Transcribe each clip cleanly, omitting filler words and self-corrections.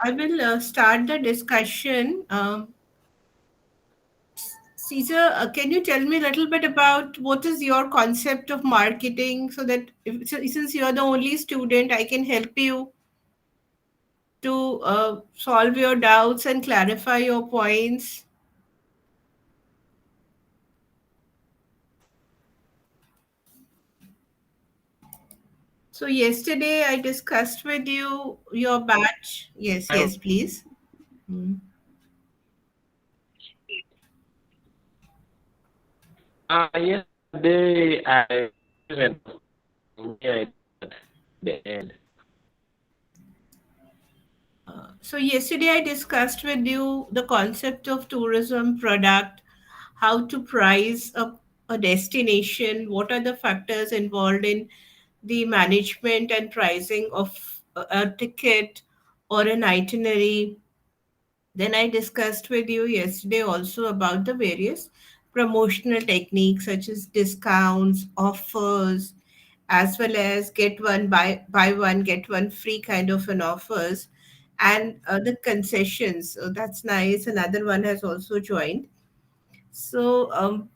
I will start the discussion. Caesar, can you tell me a little bit about what is your concept of marketing so that since you're the only student, I can help you to solve your doubts and clarify your points. So yesterday I discussed with you your batch. Yes, yes, please. Hmm. Yesterday I went yeah, the end. So yesterday I discussed with you the concept of tourism product, how to price a destination, what are the factors involved in the management and pricing of a ticket or an itinerary. Then I discussed with you yesterday also about the various promotional techniques such as discounts, offers, as well as get one buy one get one free kind of an offers, and the concessions. So that's nice. Another one has also joined. So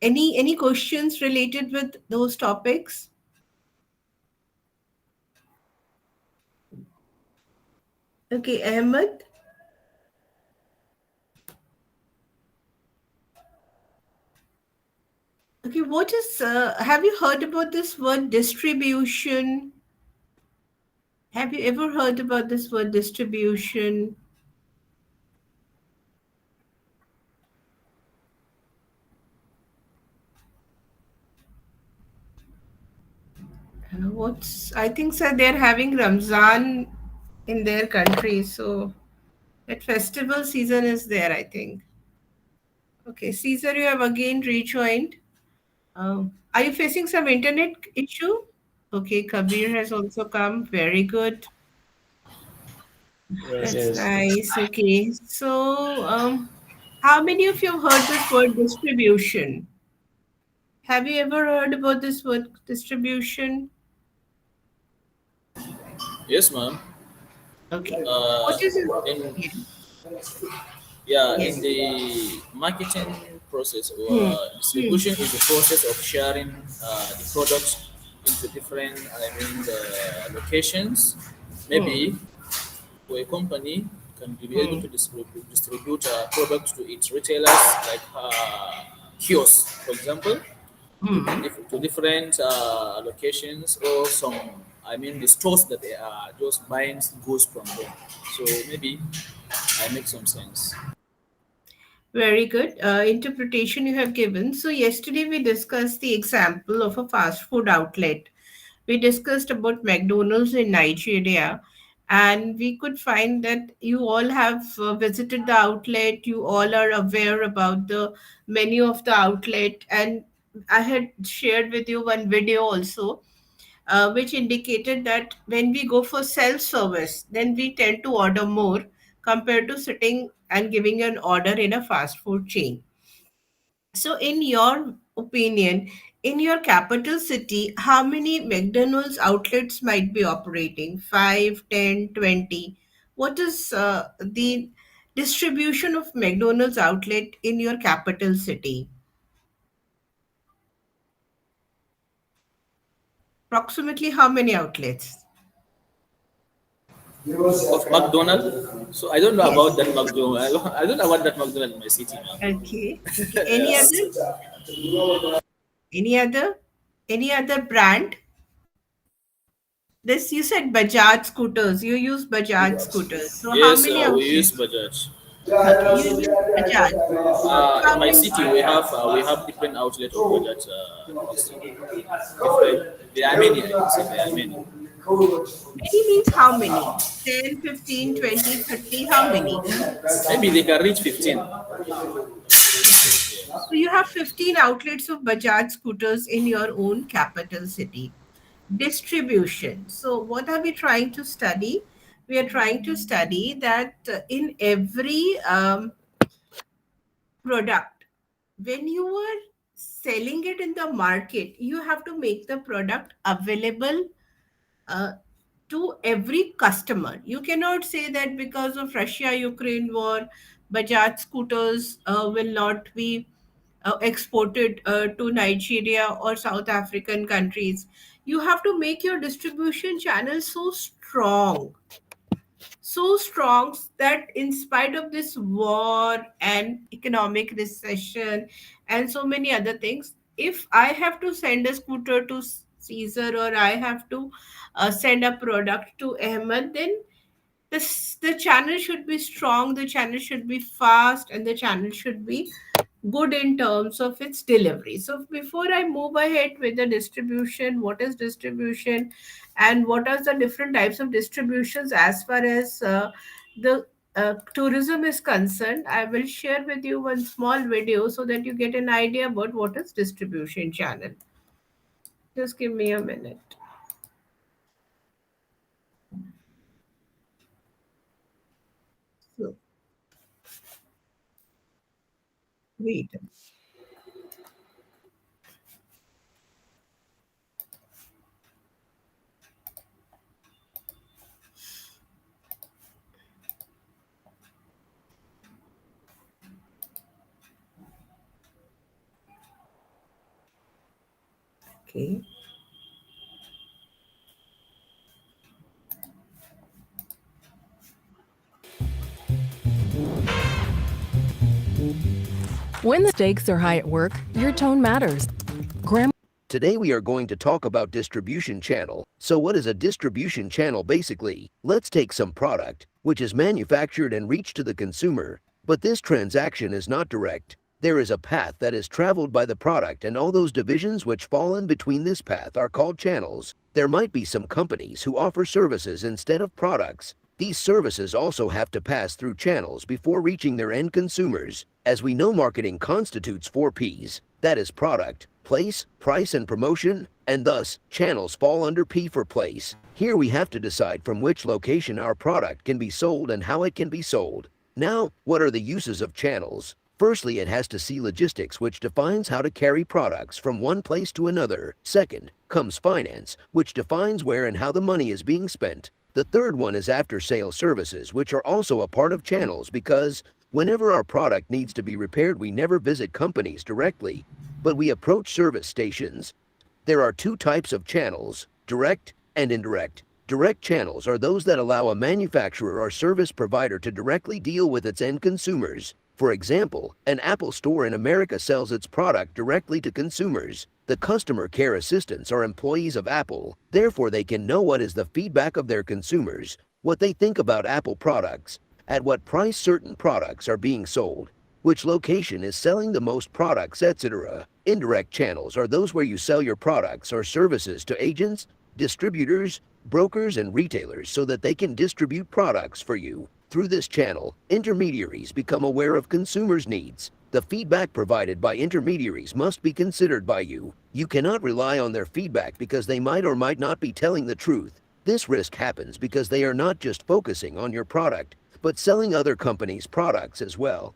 any questions related with those topics? Okay, Ahmed. Okay, what is have you heard about this word distribution? Have you ever heard about this word distribution? What's I think sir they're having Ramzan in their country, so that festival season is there, I think. Okay, Caesar, you have again rejoined. Are you facing some internet issue? Okay, Kabir has also come. Very good. Yes, That's yes. nice. Okay, so how many of you have heard this word distribution? Have you ever heard about this word distribution? Yes, ma'am. Okay, what Uh, is it? in Yeah. yeah, in Yes. the marketing process or Hmm. Hmm. distribution is the process of sharing the products into different, the locations. Hmm. Maybe for a company can be able Hmm. to distribute products to its retailers like kiosks, for example, Hmm. to different locations or some the stores that they are just buying goods from them. So maybe I make some sense. Very good interpretation you have given. So, yesterday we discussed the example of a fast food outlet. We discussed about McDonald's in Nigeria, and we could find that you all have visited the outlet, you all are aware about the menu of the outlet, and I had shared with you one video also which indicated that when we go for self service, then we tend to order more compared to sitting and giving an order in a fast food chain. So, in your opinion, in your capital city, how many McDonald's outlets might be operating? 5, 10, 20? What is the distribution of McDonald's outlet in your capital city? Approximately how many outlets? Of McDonald. So I don't know about Yes. that McDonald. I don't know about that McDonald in my city now. Okay. Okay. Any Yes. other? Any other? Any other brand? This you said Bajaj scooters. You use Bajaj scooters. So how Yes, many we use outlets? Bajaj. Okay, you use Bajaj. So In how my many? city, we have different outlets of Bajaj. Different. There are many. I can say there are many. Many means how many? 10, 15, 20, 30. How many? Maybe they can reach 15. Okay. So you have 15 outlets of Bajaj scooters in your own capital city. Distribution. So what are we trying to study? We are trying to study that in every product, when you are selling it in the market, you have to make the product available uh, to every customer. You cannot say that because of Russia Ukraine war, Bajaj scooters will not be exported to Nigeria or South African countries. You have to make your distribution channel so strong that in spite of this war and economic recession and so many other things, if I have to send a scooter to Caesar, or I have to send a product to Ahmed, then the channel should be strong, the channel should be fast, and the channel should be good in terms of its delivery. So before I move ahead with the distribution, what is distribution and what are the different types of distributions as far as the tourism is concerned, I will share with you one small video so that you get an idea about what is distribution channel. Just give me a minute. So, wait. Okay. When the stakes are high at work, your tone matters. Grandma Today we are going to talk about distribution channel. So what is a distribution channel basically? Let's take some product, which is manufactured and reached to the consumer, but this transaction is not direct. There is a path that is traveled by the product, and all those divisions which fall in between this path are called channels. There might be some companies who offer services instead of products. These services also have to pass through channels before reaching their end consumers. As we know, marketing constitutes 4 P's. That is product, place, price, and promotion, and thus, channels fall under P for place. Here we have to decide from which location our product can be sold and how it can be sold. Now, what are the uses of channels? Firstly, it has to see logistics, which defines how to carry products from one place to another. Second, comes finance, which defines where and how the money is being spent. The third one is after-sale services, which are also a part of channels because whenever our product needs to be repaired, we never visit companies directly, but we approach service stations. There are 2 types of channels, direct and indirect. Direct channels are those that allow a manufacturer or service provider to directly deal with its end consumers. For example, an Apple store in America sells its product directly to consumers. The customer care assistants are employees of Apple, therefore they can know what is the feedback of their consumers, what they think about Apple products, at what price certain products are being sold, which location is selling the most products, etc. Indirect channels are those where you sell your products or services to agents, distributors, brokers, and retailers so that they can distribute products for you. Through this channel, intermediaries become aware of consumers' needs. The feedback provided by intermediaries must be considered by you. You cannot rely on their feedback because they might or might not be telling the truth. This risk happens because they are not just focusing on your product, but selling other companies' products as well.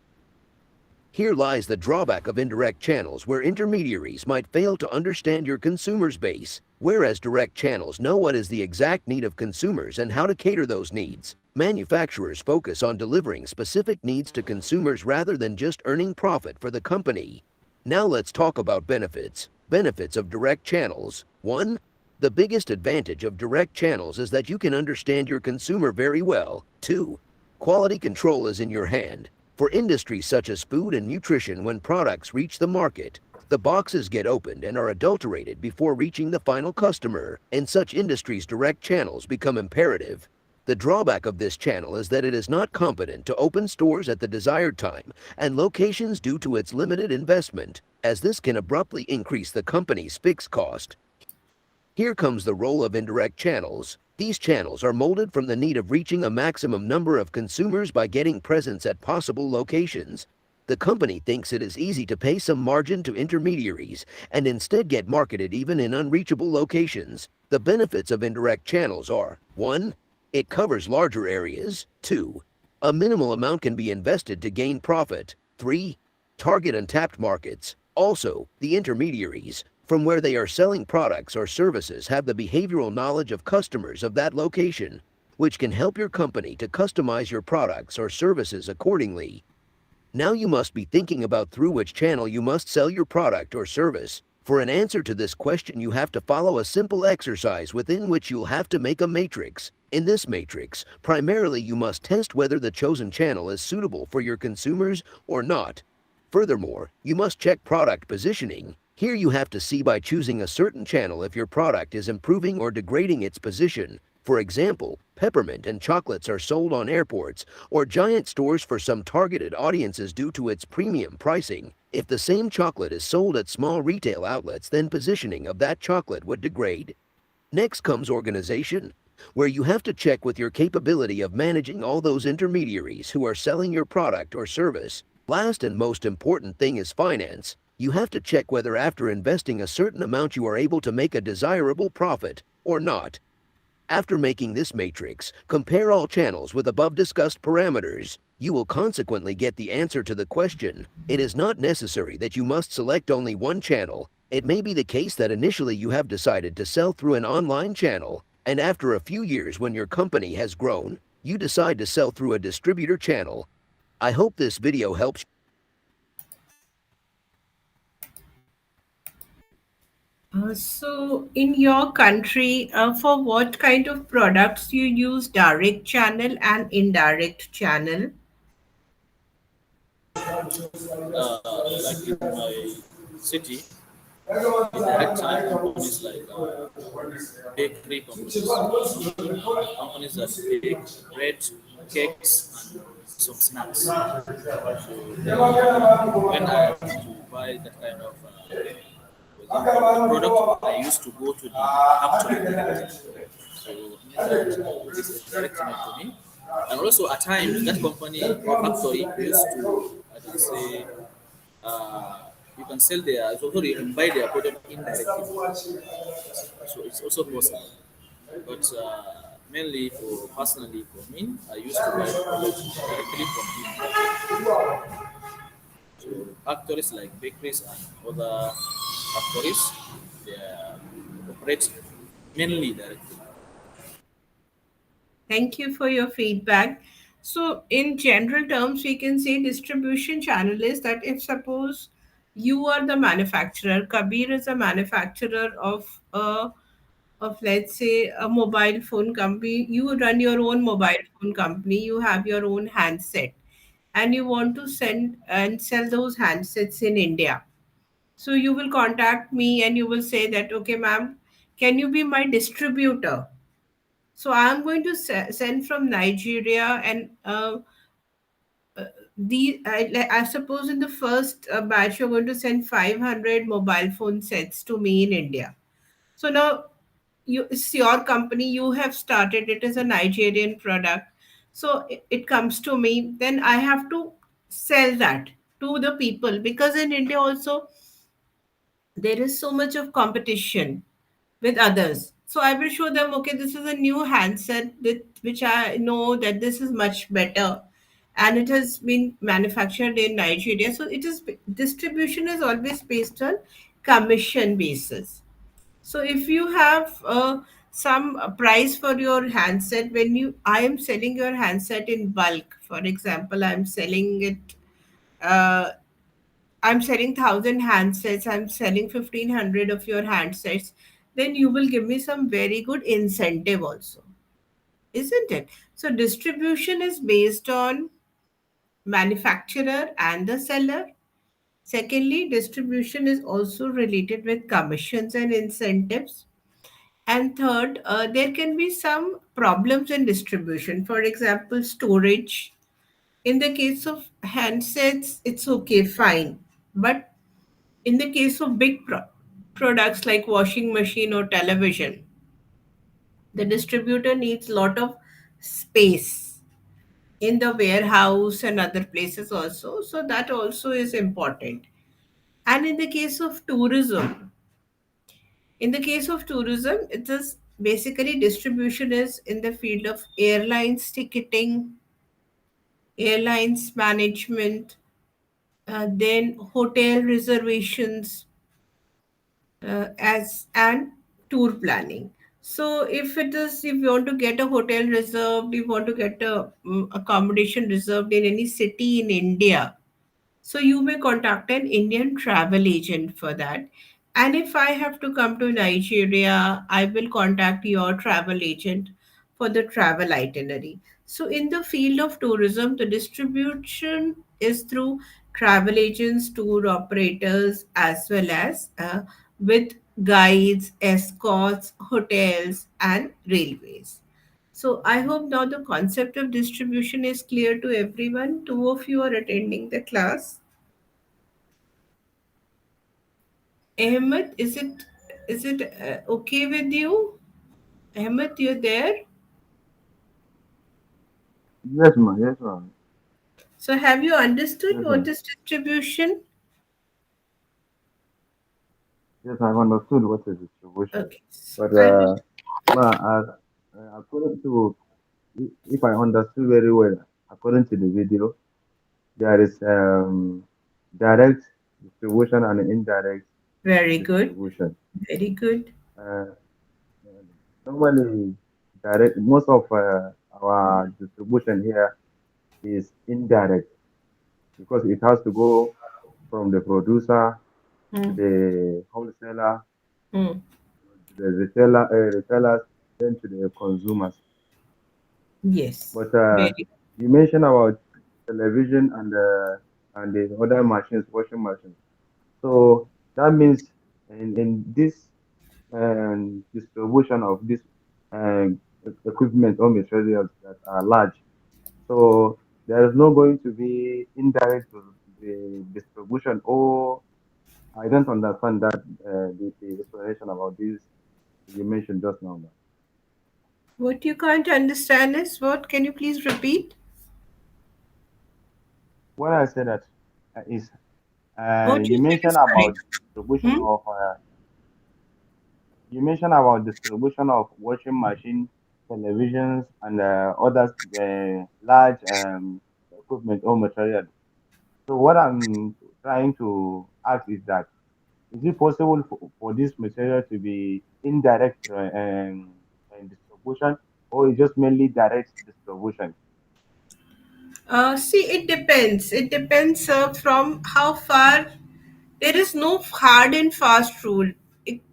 Here lies the drawback of indirect channels, where intermediaries might fail to understand your consumer's base, whereas direct channels know what is the exact need of consumers and how to cater those needs. Manufacturers focus on delivering specific needs to consumers rather than just earning profit for the company. Now let's talk about benefits. Benefits of direct channels. 1. The biggest advantage of direct channels is that you can understand your consumer very well. 2. Quality control is in your hand. For industries such as food and nutrition, when products reach the market, the boxes get opened and are adulterated before reaching the final customer. In such industries, direct channels become imperative. The drawback of this channel is that it is not competent to open stores at the desired time and locations due to its limited investment, as this can abruptly increase the company's fixed cost. Here comes the role of indirect channels. These channels are molded from the need of reaching a maximum number of consumers by getting presence at possible locations. The company thinks it is easy to pay some margin to intermediaries and instead get marketed even in unreachable locations. The benefits of indirect channels are: 1. It covers larger areas. 2. A minimal amount can be invested to gain profit. 3. Target untapped markets. Also, the intermediaries. from where they are selling products or services have the behavioral knowledge of customers of that location, which can help your company to customize your products or services accordingly. Now you must be thinking about through which channel you must sell your product or service. For an answer to this question, you have to follow a simple exercise within which you'll have to make a matrix. In this matrix, primarily you must test whether the chosen channel is suitable for your consumers or not. Furthermore, you must check product positioning. Here you have to see by choosing a certain channel if your product is improving or degrading its position. For example, peppermint and chocolates are sold on airports or giant stores for some targeted audiences due to its premium pricing. If the same chocolate is sold at small retail outlets, then positioning of that chocolate would degrade. Next comes organization, where you have to check with your capability of managing all those intermediaries who are selling your product or service. Last and most important thing is finance. You have to check whether after investing a certain amount you are able to make a desirable profit or not. After making this matrix, compare all channels with above discussed parameters. You will consequently get the answer to the question. It is not necessary that you must select only one channel. It may be the case that initially you have decided to sell through an online channel, and after a few years when your company has grown, you decide to sell through a distributor channel. I hope this video helps. So, in your country, for what kind of products you use direct channel and indirect channel? Like in my city, indirect channel companies like bakery companies that bake bread, cakes, and some snacks. So when I have to buy that kind of product, I used to go to the factory directly. So it is a direct channel to me. And also at times that company or factory used to, I can say, you can sell their, so sorry, you can buy their product indirectly. So it's also possible. But mainly for personally for me, I used to buy the product directly from him. So factories like bakeries and other factories, they operate mainly directly. Thank you for your feedback. So, in general terms, we can say distribution channel is that if suppose you are the manufacturer, Kabir is a manufacturer of let's say a mobile phone company. You run your own mobile phone company. You have your own handset, and you want to send and sell those handsets in India. So you will contact me and you will say that, okay, ma'am, can you be my distributor? So I'm going to send from Nigeria, and I suppose in the first batch you're going to send 500 mobile phone sets to me in India. So now it's your company. You have started it as a Nigerian product. So it comes to me. Then I have to sell that to the people, because in India also there is so much of competition with others. So I will show them, okay, this is a new handset that, which I know that this is much better, and it has been manufactured in Nigeria. So it is, distribution is always based on commission basis. So if you have some price for your handset, when you I am selling your handset in bulk, for example, uh, I'm selling 1,000 handsets, I'm selling 1,500 of your handsets, then you will give me some very good incentive also, isn't it? So distribution is based on manufacturer and the seller. Secondly, distribution is also related with commissions and incentives. And third, there can be some problems in distribution. For example, storage. In the case of handsets, it's okay, fine. But in the case of big products like washing machine or television, the distributor needs a lot of space in the warehouse and other places also. So that also is important. And in the case of tourism, it is basically distribution is in the field of airlines ticketing, airlines management, then hotel reservations, as and tour planning. So if you want to get a hotel reserved, you want to get a accommodation reserved in any city in India, so you may contact an Indian travel agent for that. And if I have to come to Nigeria, I will contact your travel agent for the travel itinerary. So in the field of tourism, the distribution is through travel agents, tour operators, as well as with guides, escorts, hotels, and railways. So I hope now the concept of distribution is clear to everyone. Two of you are attending the class. Ahmed, is it okay with you? Ahmed, you're there. Yes, ma'am. Yes, ma'am. So have you understood Yes, what ma'am. is distribution? Yes, I've understood what is distribution. Okay. So But, I will. ma, according to, if I understood very well, according to the video, there is direct distribution and indirect Very good. distribution. Very good. Uh, Normally, most of our distribution here is indirect because it has to go from the producer to Hmm. the wholesaler Hmm. to the retailers, then to the consumers. Yes. But Very. you mentioned about television and the other machines, washing machines. So that means in this distribution of this equipment or materials that are large, so there is not going to be indirect the distribution. Or I don't understand that the explanation about this you mentioned just now. What you can't understand is what? Can you please repeat? What I said that is What you you said mentioned is about correct. distribution Hmm? of you mentioned about distribution of washing machine, televisions, and other large equipment or material. So what I'm trying to ask is that is it possible for this material to be indirect distribution, or is just mainly direct distribution? See, it depends. It depends from how far. There is no hard and fast rule.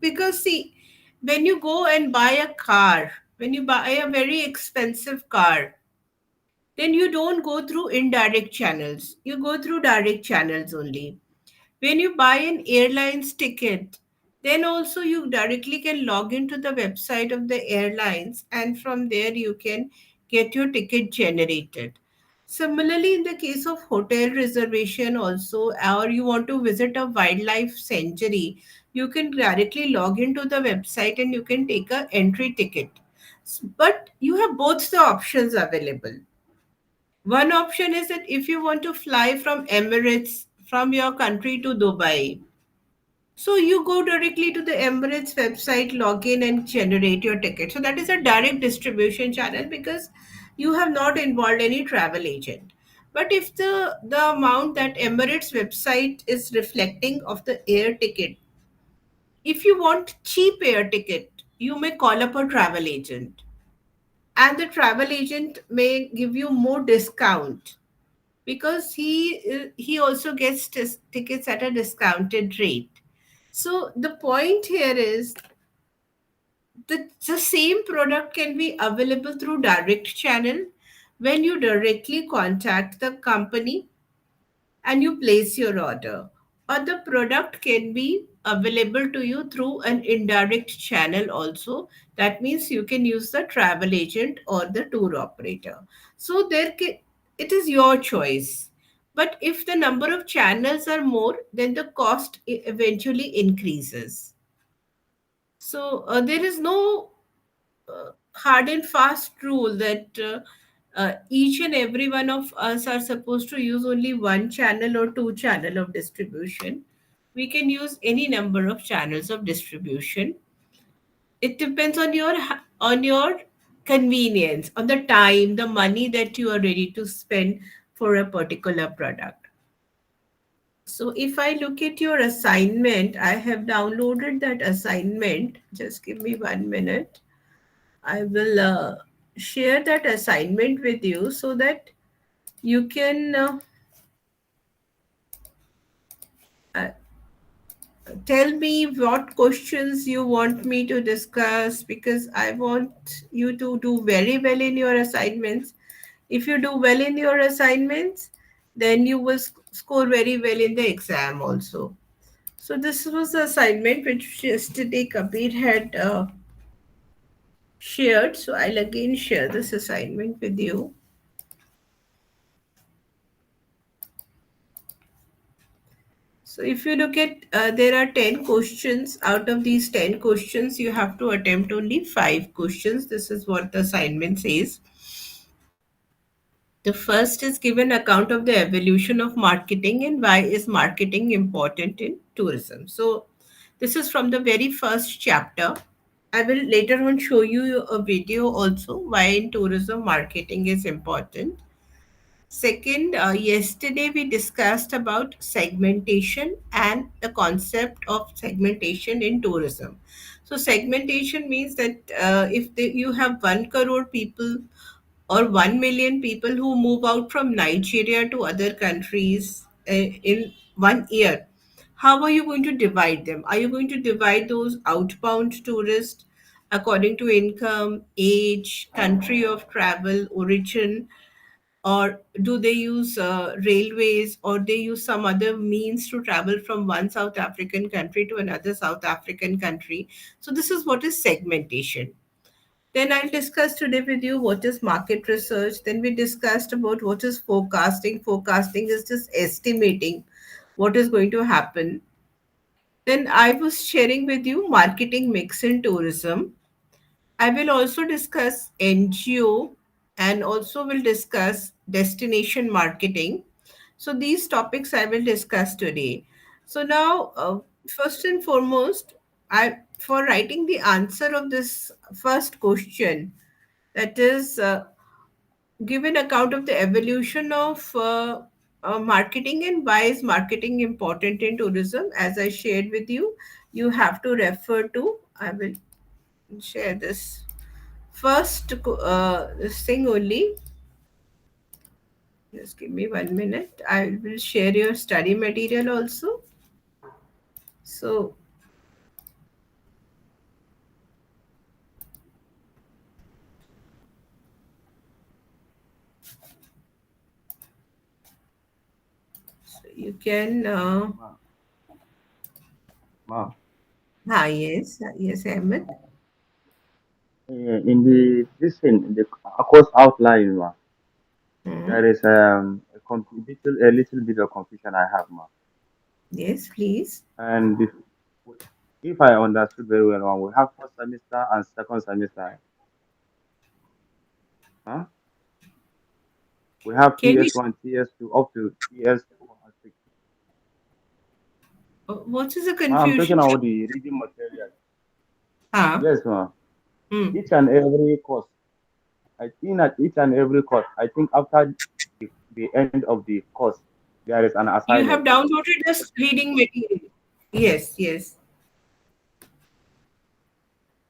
Because, see, when you go and buy a car, when you buy a very expensive car, then you don't go through indirect channels. You go through direct channels only. When you buy an airline's ticket, then also you directly can log into the website of the airlines, and from there you can get your ticket generated. Similarly, in the case of hotel reservation also, or you want to visit a wildlife sanctuary, you can directly log into the website and you can take a entry ticket. But you have both the options available. One option is that if you want to fly from Emirates from your country to Dubai, so you go directly to the Emirates website, log in and generate your ticket. So that is a direct distribution channel because you have not involved any travel agent. But if the amount that Emirates website is reflecting of the air ticket, if you want cheap air ticket, you may call up a travel agent. And the travel agent may give you more discount because he also gets tickets at a discounted rate. So the point here is the same product can be available through direct channel when you directly contact the company and you place your order, or the product can be available to you through an indirect channel also. That means you can use the travel agent or the tour operator. So it is your choice. But if the number of channels are more, then the cost eventually increases. So there is no hard and fast rule that each and every one of us are supposed to use only one channel or two channel of distribution. We can use any number of channels of distribution. It depends on your convenience, on the time, the money that you are ready to spend for a particular product. So if I look at your assignment, I have downloaded that assignment. Just give me 1 minute. I will share that assignment with you so that you can uh, tell me what questions you want me to discuss, because I want you to do very well in your assignments. If you do well in your assignments, then you will score very well in the exam also. So this was the assignment which yesterday Kabir had shared. So I'll again share this assignment with you. So if you look at, there are 10 questions. Out of these 10 questions, you have to attempt only 5 questions. This is what the assignment says. The first is give an account of the evolution of marketing and why is marketing important in tourism. So this is from the very first chapter. I will later on show you a video also why in tourism marketing is important. Second, yesterday we discussed about segmentation and the concept of segmentation in tourism. So segmentation means that you have 1 crore people or 1 million people who move out from Nigeria to other countries in 1 year, how are you going to divide them? Are you going to divide those outbound tourists according to income, age, country of travel, origin, or do they use railways, or they use some other means to travel from one South African country to another South African country? So this is what is segmentation. Then I'll discuss today with you what is market research. Then we discussed about what is forecasting. Forecasting is just estimating what is going to happen. Then I was sharing with you marketing mix in tourism. I will also discuss NGO and also will discuss destination marketing. So these topics I will discuss today. So now, first and foremost, I for writing the answer of this first question, that is, give an account of the evolution of marketing and why is marketing important in tourism. As I shared with you, you have to refer to. I will share this first this thing only. Just give me 1 minute. I will share your study material also. So you can. Ma, Yes, yes, Ahmed. in the this thing, in the course outline, ma, Hmm. there is a little bit of confusion I have, ma. Yes, please. And if I understood very well, ma, we have first semester and second semester. Huh? We have Can you? TS1, TS2, up to TS4 and 6. What is the Ma, I'm talking confusion? about the reading material. Ah. Yes, ma. Hmm. Each and every course, I think at each and every course, I think after the end of the course, there is an You have assignment. downloaded this reading material. Yes, yes.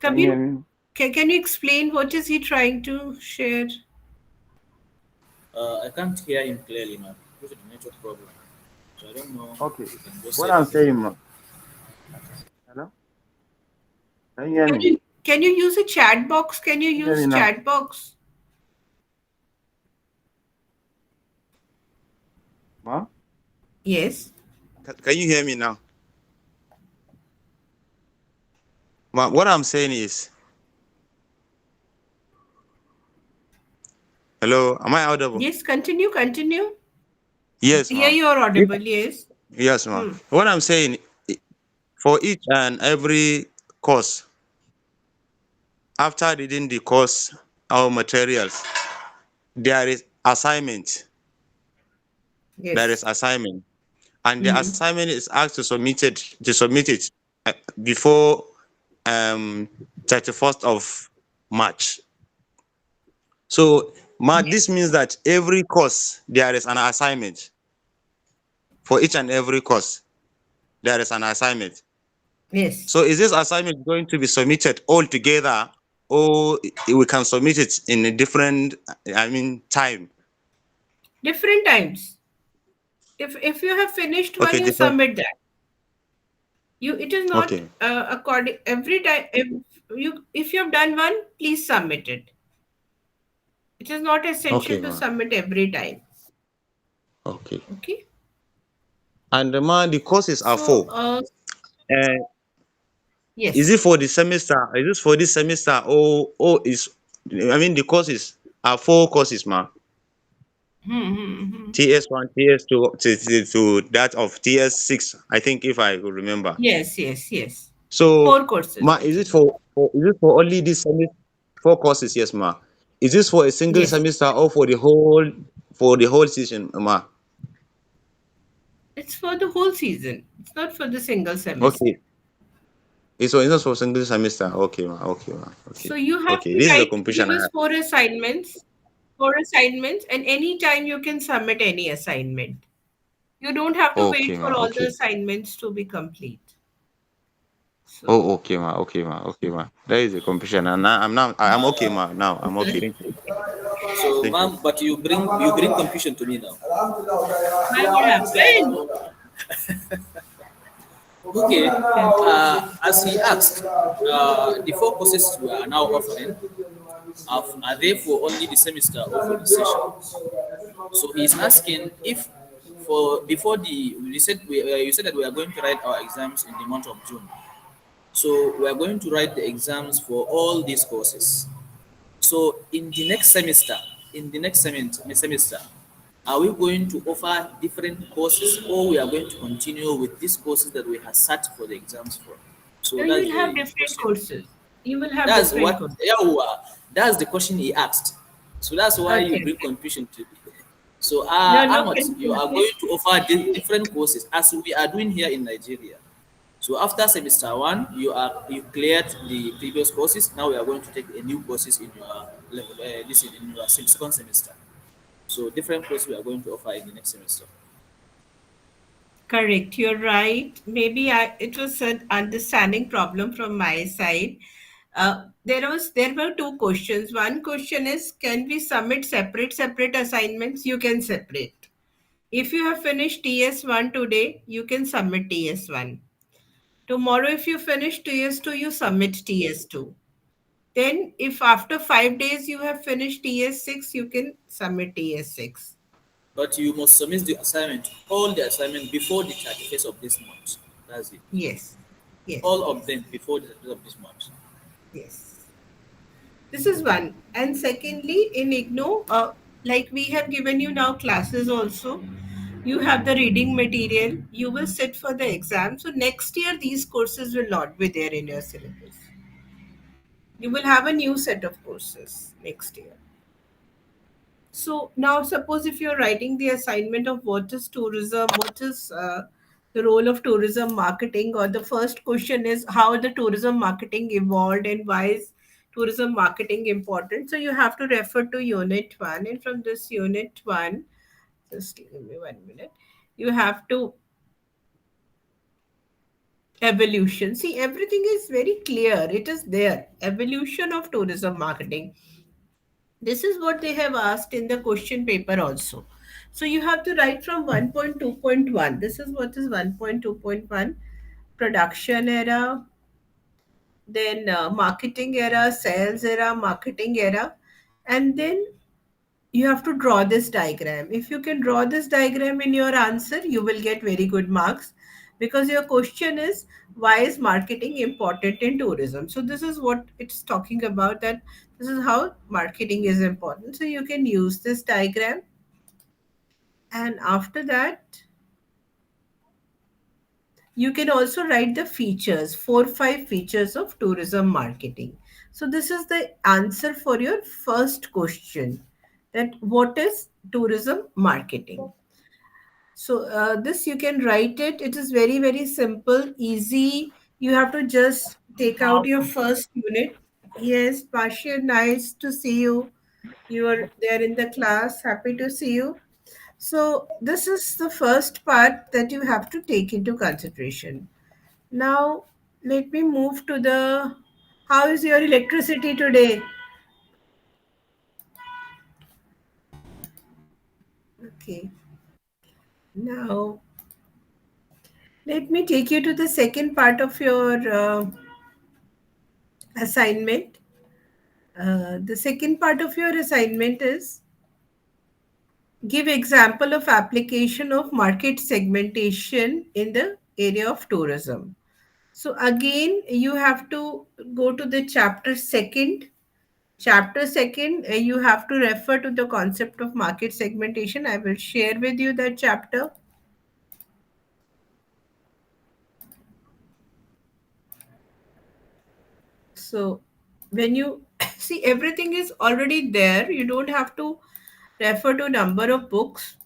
Can you Kabir, hear me? can you explain what is he trying to share? I can't hear him clearly, man, due to the network problem. So I don't know Okay. if you can just say What it I'm again. saying, ma. Hello? Can you hear Can me? you use a chat box? Can you Can you hear me use now? chat box? Ma? Yes. Can you hear me now? What I'm saying is, hello, am I audible? Yes, continue, continue. Yes, Here ma'am. you are If audible, yes. Yes, ma'am. Hmm. What I'm saying, for each and every course, after reading the course, our materials, there is assignment. There is Yes. assignment, and the Hmm. assignment is asked to submit it before 31st of March. So, this means that every course there is an assignment. for each and every course, there is an assignment. Yes. So is this assignment going to be submitted all together, or we can submit it in a different, time? Different times. If you have finished one, Okay, you different. submit that. It is not Okay, according every time. If you have done one, please submit it. It is not essential okay, to ma. submit every time. Okay. Okay. And the courses are So four. Uh, is yes. it for the semester? Is this for this semester, or the courses are four courses, ma. Hmm, hmm, hmm. TS1, TS2 to that of TS6, I think, if I could remember. Yes, yes, yes. So, Four courses, ma, I is it think. for only this semester? Four courses, yes, ma. Is this for a single Yes. semester or for the whole season, ma? It's for the whole season. It's not for the single semester. Okay. It's not for single semester. Okay, ma. Okay, ma. Okay. So you have Okay. to This is the write, confusion give I us had. four assignments, and anytime you can submit any assignment. You don't have to wait Okay, for ma. all the Okay. assignments to be complete. So Oh, okay, ma. Okay, ma. Okay, ma. That is the confusion, and I'm okay, ma. Now I'm okay. Thank you. So, Thank you. ma'am, but you bring confusion to me now. why what happened? Okay. As he asked, the four courses we are now offering are they for only the semester or for the session? So he's asking if for before the you said that we are going to write our exams in the month of June. So we are going to write the exams for all these courses. So in the next semester, are we going to offer different courses, or we are going to continue with these courses that we have sat for the exams for? So No, you that's will have the different question. courses. You will have That's different what courses. yeah, that's the question he asked. So that's why you Okay, bring okay. confusion to. So No, no Ahmad, you are confusion. going to offer See, different courses as we are doing here in Nigeria. So after semester one, you cleared the previous courses. Now we are going to take a new courses in your level. This is in your second semester. So different courses we are going to offer in the next semester. correct. You're right. Maybe it was an understanding problem from my side. There were two questions. One question is, can we submit separate assignments? You can separate. If you have finished TS1 today, you can submit TS1. Tomorrow, if you finish TS2, you submit TS2. Then, if after 5 days you have finished TS6, you can submit TS6. But you must submit the assignment, all the assignment before the 31st of this month. That's it. Yes, yes, All of yes, them before the 31st of this month. yes. This is one. And secondly, in IGNO, like we have given you now classes also, you have the reading material, you will sit for the exam. So, next year, these courses will not be there in your syllabus. You will have a new set of courses next year. So now, suppose if you're writing the assignment of what is tourism, what is the role of tourism marketing, or the first question is how the tourism marketing evolved and why is tourism marketing important. So you have to refer to Unit 1, and from this Unit 1, just give me 1 minute, you have to evolution. See, everything is very clear, it is there. Evolution of tourism marketing. This is what they have asked in the question paper also. So you have to write from 1.2.1. This is what is 1.2.1: production era, then marketing era, sales era, marketing era, and then you have to draw this diagram. If you can draw this diagram in your answer, you will get very good marks, because your question is, why is marketing important in tourism? So this is what it's talking about, that this is how marketing is important. So you can use this diagram, and after that you can also write the features, 4 5 features of tourism marketing. So this is the answer for your first question, that what is tourism marketing. So this you can write it. It is very very simple, easy. You have to just take out your first unit. Yes, Pasha, nice to see you. You are there in the class. Happy to see you. So, this is the first part that you have to take into consideration. Now, let me move to the how is your electricity today? Okay. Now, let me take you to the second part of your assignment. The second part of your assignment is give example of application of market segmentation in the area of tourism. So again, you have to go to the chapter second. Chapter second, you have to refer to the concept of market segmentation. I will share with you that chapter. So when you see everything is already there, you don't have to refer to number of books.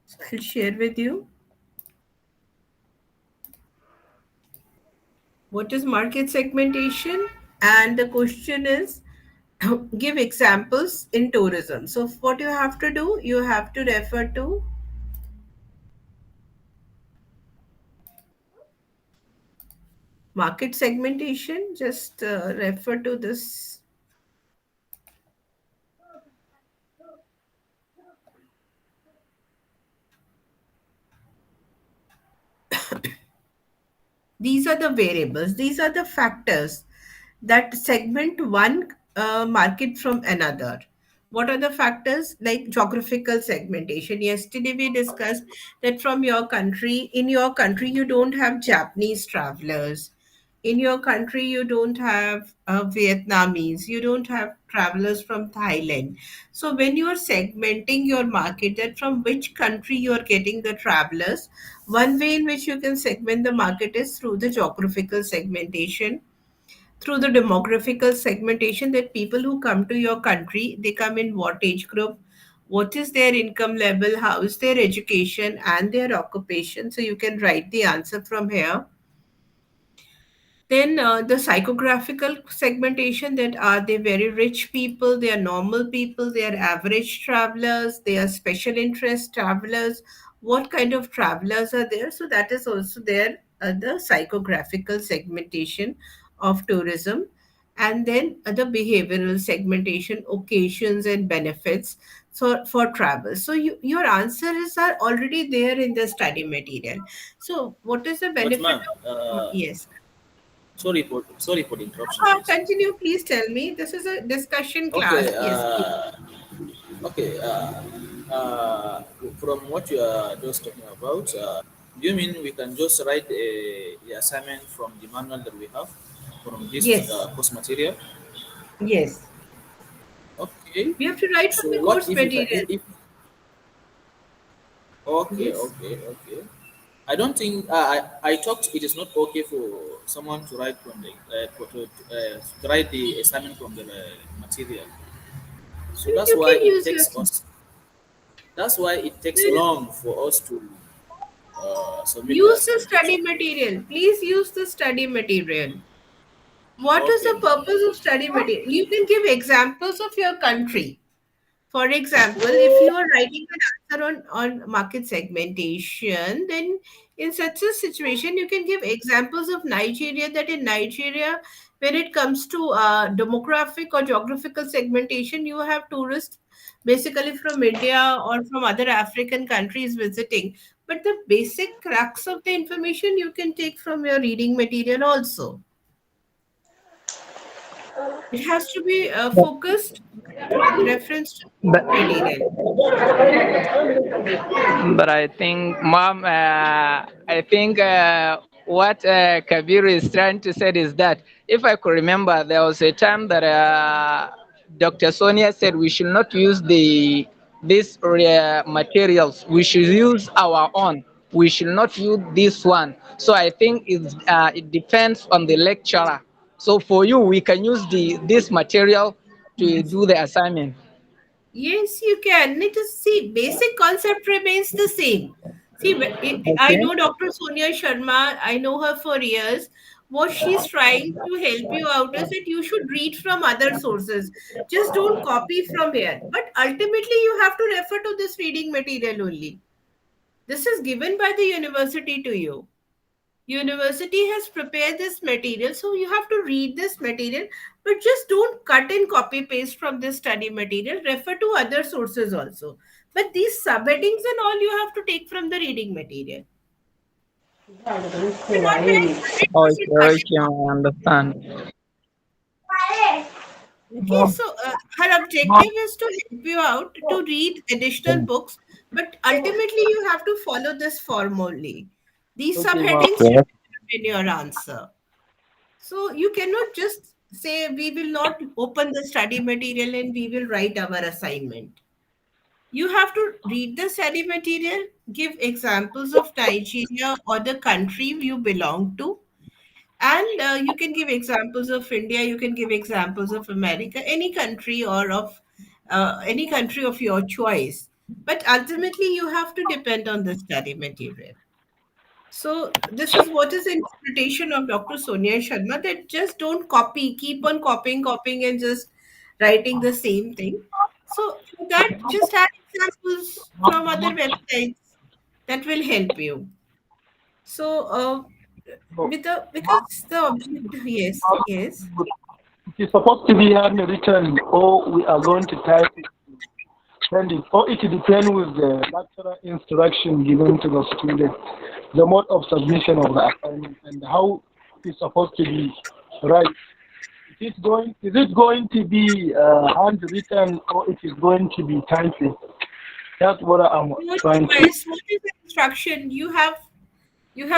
So I'll share with you what is market segmentation, and the question is give examples in tourism. So what you have to do, you have to refer to market segmentation. Just refer to this. These are the variables, these are the factors that segment one market from another. What are the factors? Like geographical segmentation. Yesterday we discussed that from your country, in your country, you don't have Japanese travelers. In your country, you don't have Vietnamese. You don't have travelers from Thailand. So when you are segmenting your market, that from which country you are getting the travelers, one way in which you can segment the market is through the geographical segmentation, through the demographical segmentation, that people who come to your country, they come in what age group, what is their income level, how is their education and their occupation. So you can write the answer from here. Then the psychographical segmentation, that are they very rich people, they are normal people, they are average travelers, they are special interest travelers, what kind of travelers are there. So that is also there, the psychographical segmentation of tourism. And then the behavioral segmentation, occasions and benefits for travel. So your answers are already there in the study material. So what is the But benefit ma'am, of yes. sorry for the interruption, please. Continue, please tell me. This is a discussion class. Okay, Yes, please. okay. From what you are just talking about, do you mean we can just write the assignment from the manual that we have from this Yes, course material? yes. Okay. We have to write from So the what course if we can? material. If okay, Yes. okay, okay. I don't think I thought it is not okay for someone to write from the to write the assignment from the material. So that's You why can it use your takes us. That's why it takes then long for us to submit the use the assignment. study material. Please use the study material. What is the Okay. purpose of study material? You can give examples of your country. For example, if you are writing an answer on market segmentation, then in such a situation, you can give examples of Nigeria, that in Nigeria, when it comes to demographic or geographical segmentation, you have tourists basically from India or from other African countries visiting. But the basic crux of the information you can take from your reading material also. It has to be focused with reference to But, material. but I think, Mom, I think what Kabir is trying to say is that if I could remember, there was a time that Dr. Sonia said we should not use these materials. We should use our own. We should not use this one. So I think it depends on the lecturer. So for you, we can use this material to do the assignment. Yes, you can. It is, see, basic concept remains the same. See, I Okay. know Dr. Sonia Sharma. I know her for years. what she's trying to help you out is that you should read from other sources. Just don't copy from here. But ultimately, you have to refer to this reading material only. This is given by the university to you. University has prepared this material, so you have to read this material, but just don't cut and copy paste from this study material. Refer to other sources also. But these subheadings and all you have to take from the reading material. You're not very Okay, 100% okay, cutting. I understand. Okay, so her objective is to help you out to read additional books, but ultimately you have to follow this form only. These subheadings should Yes. determine your answer. So you cannot just say we will not open the study material and we will write our assignment. You have to read the study material, give examples of Nigeria or the country you belong to, and you can give examples of India, you can give examples of America, any country or of any country of your choice. But ultimately, you have to depend on the study material. So this is what is the interpretation of Dr. Sonia Sharma, that just don't copy, keep on copying, and just writing the same thing. So for that, just add examples from other websites that will help you. So with the because the objective, yes, yes. It is supposed to be handwritten, or we are going to type it, send it, or it depends with the lecturer instruction given to the student, the mode of submission of the assignment, and how it's supposed to be right. Is it going to be handwritten, or it is going to be typed? That's what I'm Your trying to. choice. What is the instruction? You have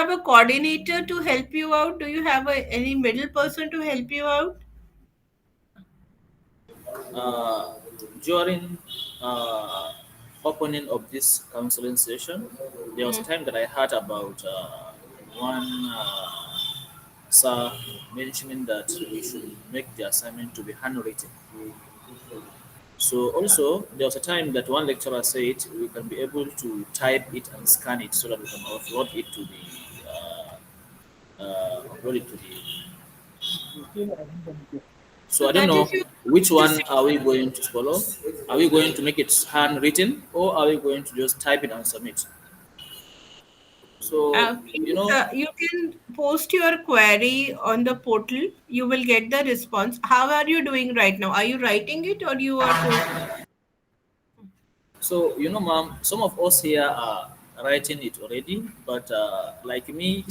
a coordinator to help you out. Do you have any middle person to help you out? During opening of this counseling session, there was a Hmm. time that I heard about one sir mentioning that we should make the assignment to be handwritten. So also there was a time that one lecturer said we can be able to type it and scan it so that we can upload it to the. So So I don't that know is your which one are we decision. going to follow. Are we going to make it handwritten or are we going to just type it and submit? So you Please, know, you can post your query on the portal. You will get the response. How are you doing right now? Are you writing it or you are post? ma'am, some of us here are writing it already, but like me,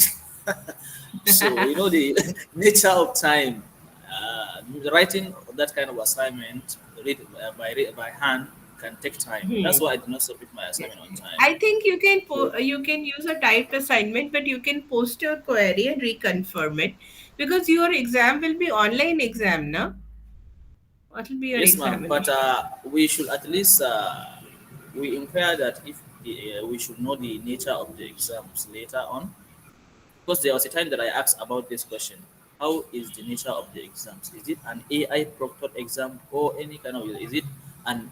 so the nature of time, writing that kind of assignment by hand can take time. That's Hmm. why I did not submit my assignment on time. I think you can So you can use a typed assignment, but you can post your query and reconfirm it because your exam will be online exam, na? What will be your yes, ma'am, but examination? we should at least we inquire that if we should know the nature of the exams later on. Because there was a time that I asked about this question. How is the nature of the exams? Is it an AI proctored exam or any kind of, is it an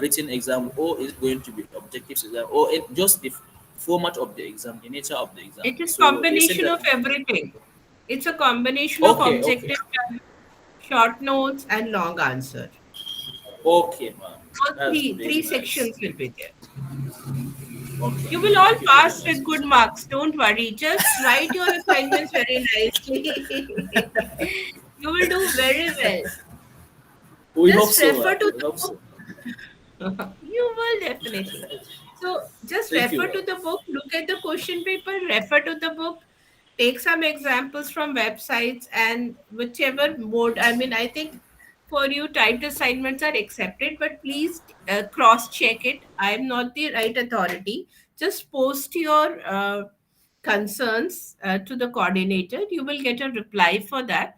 written exam or is it going to be objective exam or just the format of the exam, the nature of the exam? It is So they said combination that, of everything. It's a combination of okay, okay, objective, short notes, and long answer. okay, ma'am. All That's three very nice. sections will be there. Okay, You will all thank you very pass much. with good marks. Don't worry. Just write your assignments very nicely. You will do very well. We hope Just so, refer ma'am. to We the hope book. so. You will definitely. So just Thank you, refer ma'am. to the book, look at the question paper, refer to the book, take some examples from websites and whichever mode. I mean, I think for you, typed assignments are accepted, but please cross check it. I am not the right authority. Just post your concerns to the coordinator. You will get a reply for that.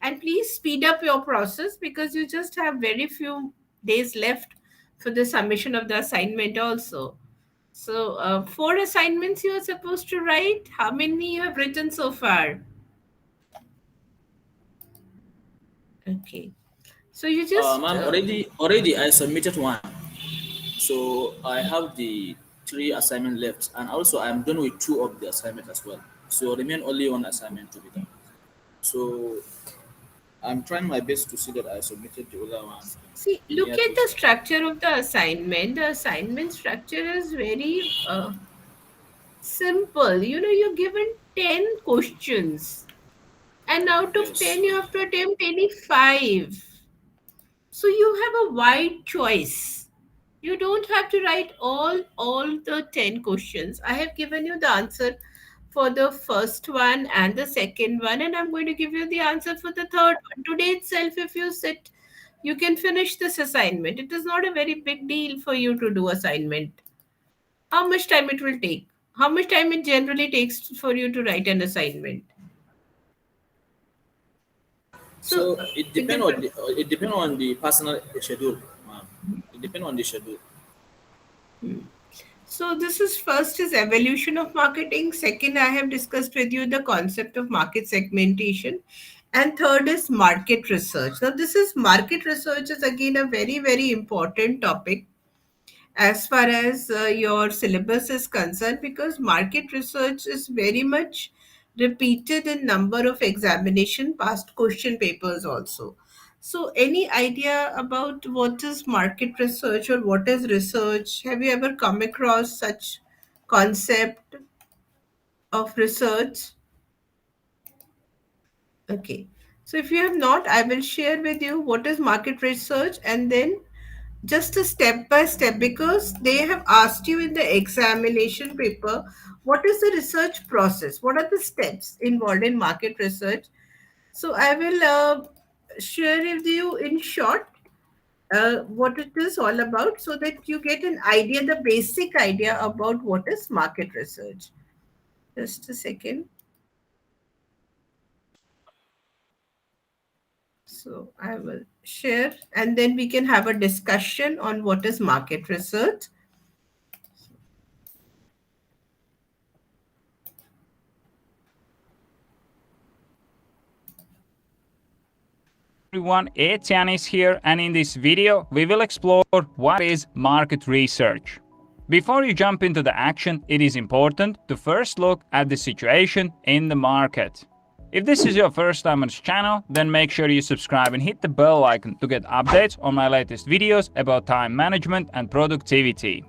And please speed up your process because you just have very few days left for the submission of the assignment also. So, four assignments you are supposed to write. How many you have written so far? Okay. So you just Ma'am, already I submitted one. So I have the three assignment left, and also I'm done with two of the assignment as well. So remain only one assignment to be done. So I'm trying my best to see that I submitted the other one See, in look near at the future. structure of the assignment. The assignment structure is very simple. You're given 10 questions, and out of Yes. 10, you have to attempt any 5. So you have a wide choice. You don't have to write all the 10 questions. I have given you the answer for the first one and the second one, and I'm going to give you the answer for the third one. Today itself, if you sit, you can finish this assignment. It is not a very big deal for you to do assignment. How much time it will take? How much time it generally takes for you to write an assignment? So, So it it depend on depends. the personal schedule, ma'am. It depend on the schedule. So this is first is evolution of marketing. Second, I have discussed with you the concept of market segmentation. And third is market research. Now, this is market research is again a very, very important topic as far as your syllabus is concerned, because market research is very much repeated in number of examination past question papers also. So any idea about what is market research or what is research? Have you ever come across such concept of research? Okay, so if you have not, I will share with you what is market research, and then just a step by step, because they have asked you in the examination paper what is the research process, what are the steps involved in market research. So I will share with you in short what it is all about, so that you get an idea, the basic idea about what is market research. Just a second. So I will share, and then we can have a discussion on what is market research. Everyone, it's Yanis here, and in this video we will explore what is market research. Before you jump into the action, it is important to first look at the situation in the market. If this is your first time on this channel, then make sure you subscribe and hit the bell icon to get updates on my latest videos about time management and productivity.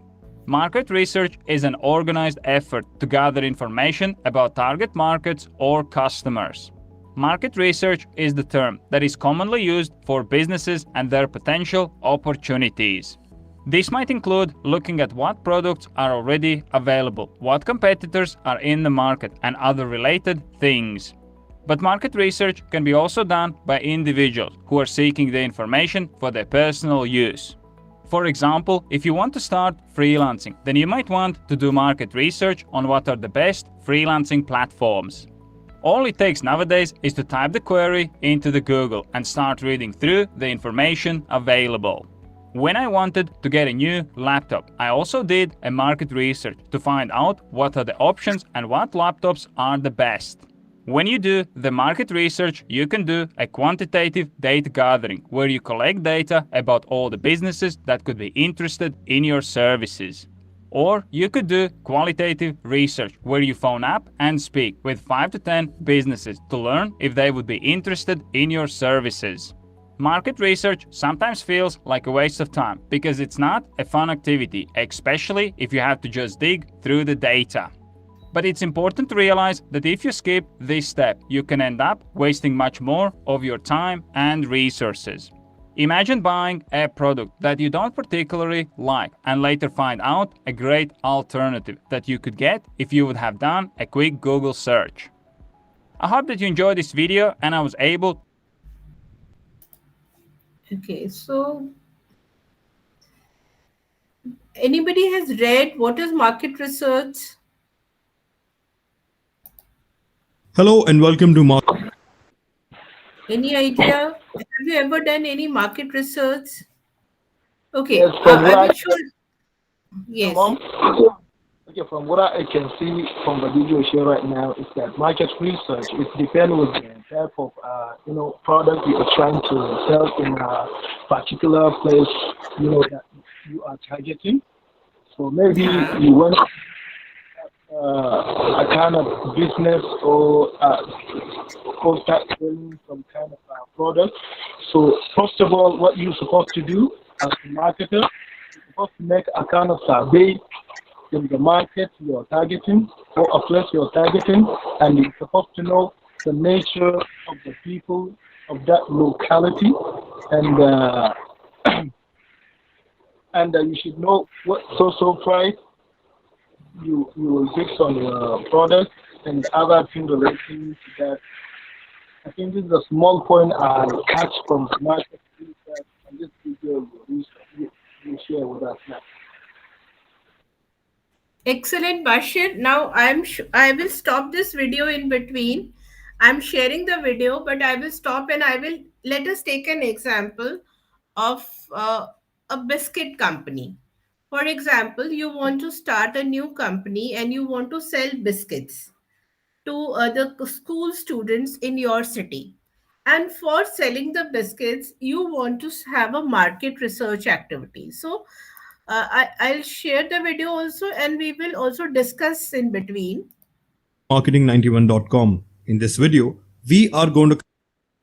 Market research is an organized effort to gather information about target markets or customers. Market research is the term that is commonly used for businesses and their potential opportunities. This might include looking at what products are already available, what competitors are in the market, and other related things. But market research can be also done by individuals who are seeking the information for their personal use. For example, if you want to start freelancing, then you might want to do market research on what are the best freelancing platforms. All it takes nowadays is to type the query into the Google and start reading through the information available. When I wanted to get a new laptop, I also did a market research to find out what are the options and what laptops are the best. When you do the market research, you can do a quantitative data gathering, where you collect data about all the businesses that could be interested in your services. Or you could do qualitative research, where you phone up and speak with 5 to 10 businesses to learn if they would be interested in your services. Market research sometimes feels like a waste of time because it's not a fun activity, especially if you have to just dig through the data. But it's important to realize that if you skip this step, you can end up wasting much more of your time and resources. Imagine buying a product that you don't particularly like and later find out a great alternative that you could get if you would have done a quick Google search. I hope that you enjoyed this video and I was able. Okay, so anybody has read what is market research? Hello and welcome to Market. Any idea? Have you ever done any market research? Okay, Yes, from I what will show. Yes. Okay, from what I can see from the video here right now is that market research, it depends with the type of product you are trying to sell in a particular place, that you are targeting. So maybe you want a kind of business or start selling some kind of product. So first of all, what you're supposed to do as a marketer, you're supposed to make a kind of survey in the market you're targeting or a place you're targeting, and you're supposed to know the nature of the people of that locality, and you should know what social price you will fix on your product and other things relating to that. I think this is a small point I'll catch from the market research, and this video you share with us now. Excellent, Bashir. Now I will stop this video in between. I'm sharing the video, but I will stop and I will let us take an example of a biscuit company. For example, you want to start a new company and you want to sell biscuits to the school students in your city. And for selling the biscuits, you want to have a market research activity. So I'll share the video also, and we will also discuss in between. Marketing91.com. In this video, we are going to cover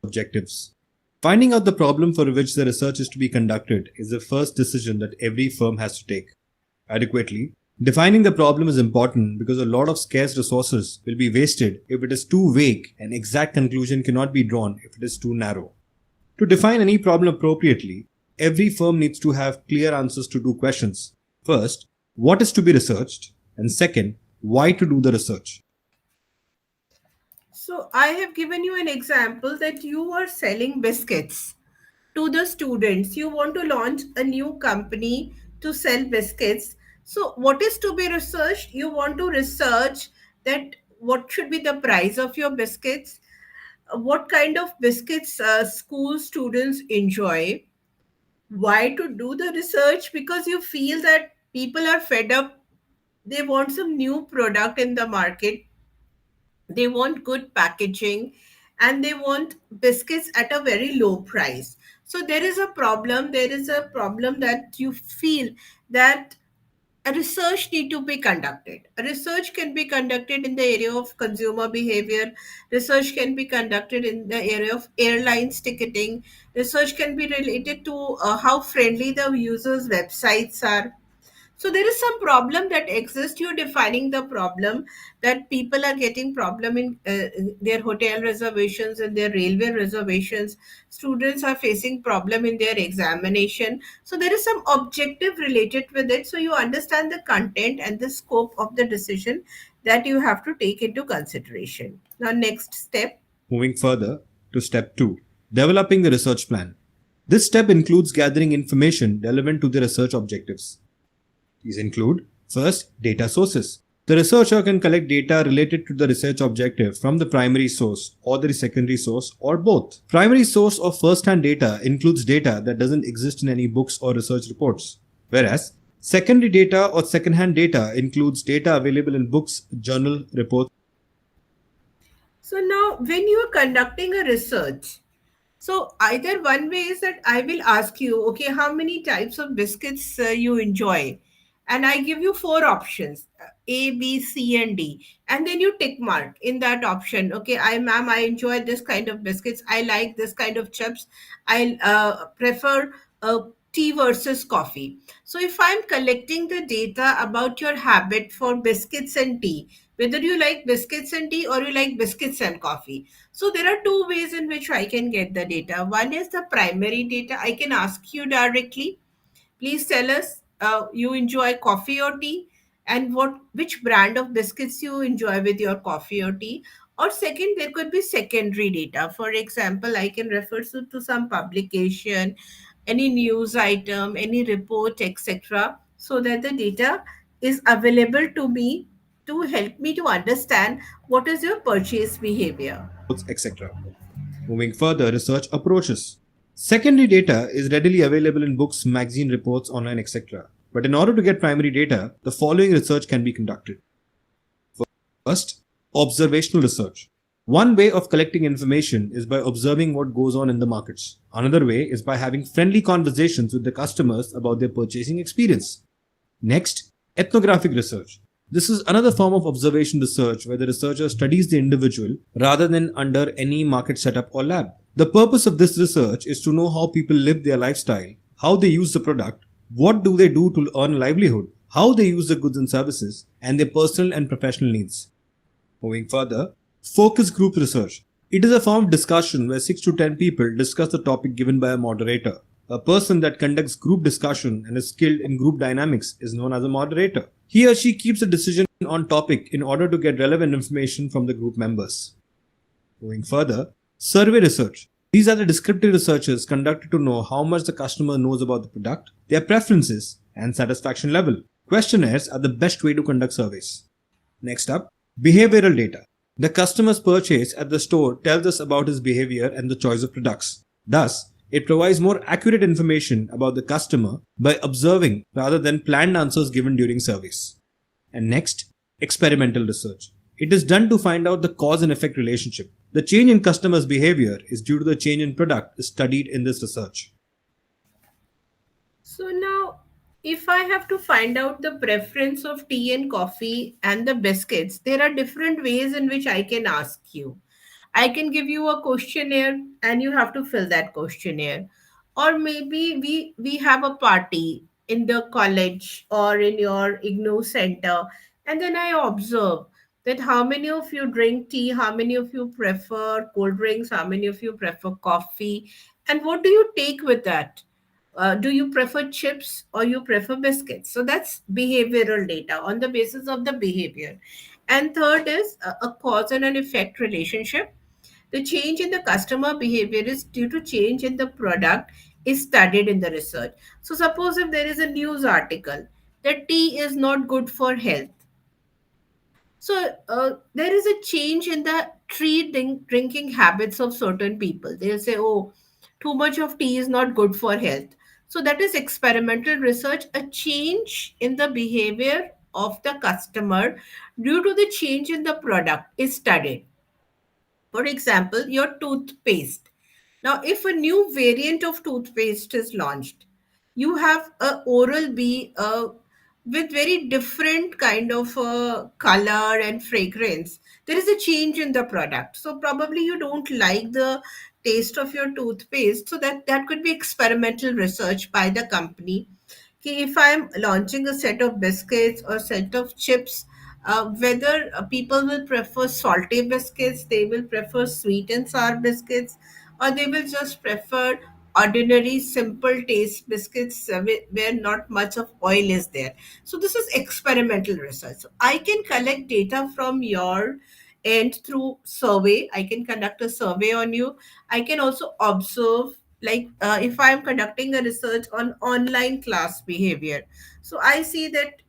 objectives. Finding out the problem for which the research is to be conducted is the first decision that every firm has to take. Adequately, defining the problem is important because a lot of scarce resources will be wasted if it is too vague and exact conclusion cannot be drawn if it is too narrow. To define any problem appropriately, every firm needs to have clear answers to two questions. First, what is to be researched? And second, why to do the research? So I have given you an example that you are selling biscuits to the students. You want to launch a new company to sell biscuits. So what is to be researched? You want to research that what should be the price of your biscuits, what kind of biscuits school students enjoy. Why to do the research? Because you feel that people are fed up. They want some new product in the market. They want good packaging and they want biscuits at a very low price. So there is a problem. There is a problem that you feel that a research need to be conducted. A research can be conducted in the area of consumer behavior. Research can be conducted in the area of airlines ticketing. Research can be related to how friendly the users' websites are. So there is some problem that exists. You're defining the problem that people are getting problem in their hotel reservations and their railway reservations. Students are facing problem in their examination. So there is some objective related with it. So you understand the content and the scope of the decision that you have to take into consideration. Now, next step. Moving further to step 2, developing the research plan. This step includes gathering information relevant to the research objectives. These include, first, data sources. The researcher can collect data related to the research objective from the primary source or the secondary source or both. Primary source or first-hand data includes data that doesn't exist in any books or research reports, whereas secondary data or second-hand data includes data available in books, journal, reports. So now when you are conducting a research, so either one way is that I will ask you, okay, how many types of biscuits you enjoy? And I give you 4 options, A, B, C, and D. And then you tick mark in that option. Okay, ma'am, I enjoy this kind of biscuits. I like this kind of chips. I prefer tea versus coffee. So if I'm collecting the data about your habit for biscuits and tea, whether you like biscuits and tea or you like biscuits and coffee. So there are 2 ways in which I can get the data. One is the primary data. I can ask you directly, please tell us you enjoy coffee or tea, and which brand of biscuits you enjoy with your coffee or tea. Or second, there could be secondary data. For example, I can refer to some publication, any news item, any report, etc., so that the data is available to me to help me to understand what is your purchase behavior, etc. Moving further, research approaches. Secondary data is readily available in books, magazine reports, online, etc. But in order to get primary data, the following research can be conducted. First, observational research. One way of collecting information is by observing what goes on in the markets. Another way is by having friendly conversations with the customers about their purchasing experience. Next, ethnographic research. This is another form of observation research where the researcher studies the individual rather than under any market setup or lab. The purpose of this research is to know how people live their lifestyle, how they use the product, what do they do to earn livelihood, how they use the goods and services, and their personal and professional needs. Moving further, focus group research. It is a form of discussion where 6 to 10 people discuss the topic given by a moderator. A person that conducts group discussion and is skilled in group dynamics is known as a moderator. He or she keeps a decision on topic in order to get relevant information from the group members. Moving further, survey research. These are the descriptive researches conducted to know how much the customer knows about the product, their preferences, and satisfaction level. Questionnaires are the best way to conduct surveys. Next up, behavioral data. The customer's purchase at the store tells us about his behavior and the choice of products. Thus, it provides more accurate information about the customer by observing rather than planned answers given during surveys. And next, experimental research. It is done to find out the cause and effect relationship. The change in customers' behavior is due to the change in product is studied in this research. So now, if I have to find out the preference of tea and coffee and the biscuits, there are different ways in which I can ask you. I can give you a questionnaire and you have to fill that questionnaire. Or maybe we have a party in the college or in your IGNOU center, and then I observe that how many of you drink tea, how many of you prefer cold drinks, how many of you prefer coffee, and what do you take with that? Do you prefer chips or you prefer biscuits? So that's behavioral data on the basis of the behavior. And third is a cause and an effect relationship. The change in the customer behavior is due to change in the product is studied in the research. So suppose if there is a news article that tea is not good for health. So there is a change in the drinking habits of certain people. They'll say, oh, too much of tea is not good for health. So that is experimental research. A change in the behavior of the customer due to the change in the product is studied. For example, your toothpaste. Now, if a new variant of toothpaste is launched, you have a Oral B with very different kind of color and fragrance. There is a change in the product. So probably you don't like the taste of your toothpaste. So that could be experimental research by the company. Okay, if I'm launching a set of biscuits or set of chips, whether people will prefer salty biscuits, they will prefer sweet and sour biscuits, or they will just prefer ordinary simple taste biscuits where not much of oil is there. So this is experimental research. So I can collect data from your end through survey. I can conduct a survey on you. I can also observe, like if I'm conducting a research on online class behavior. So I see that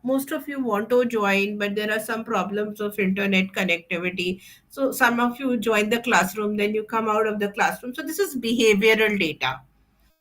most of you want to join, but there are some problems of internet connectivity. So some of you join the classroom, then you come out of the classroom. So this is behavioral data.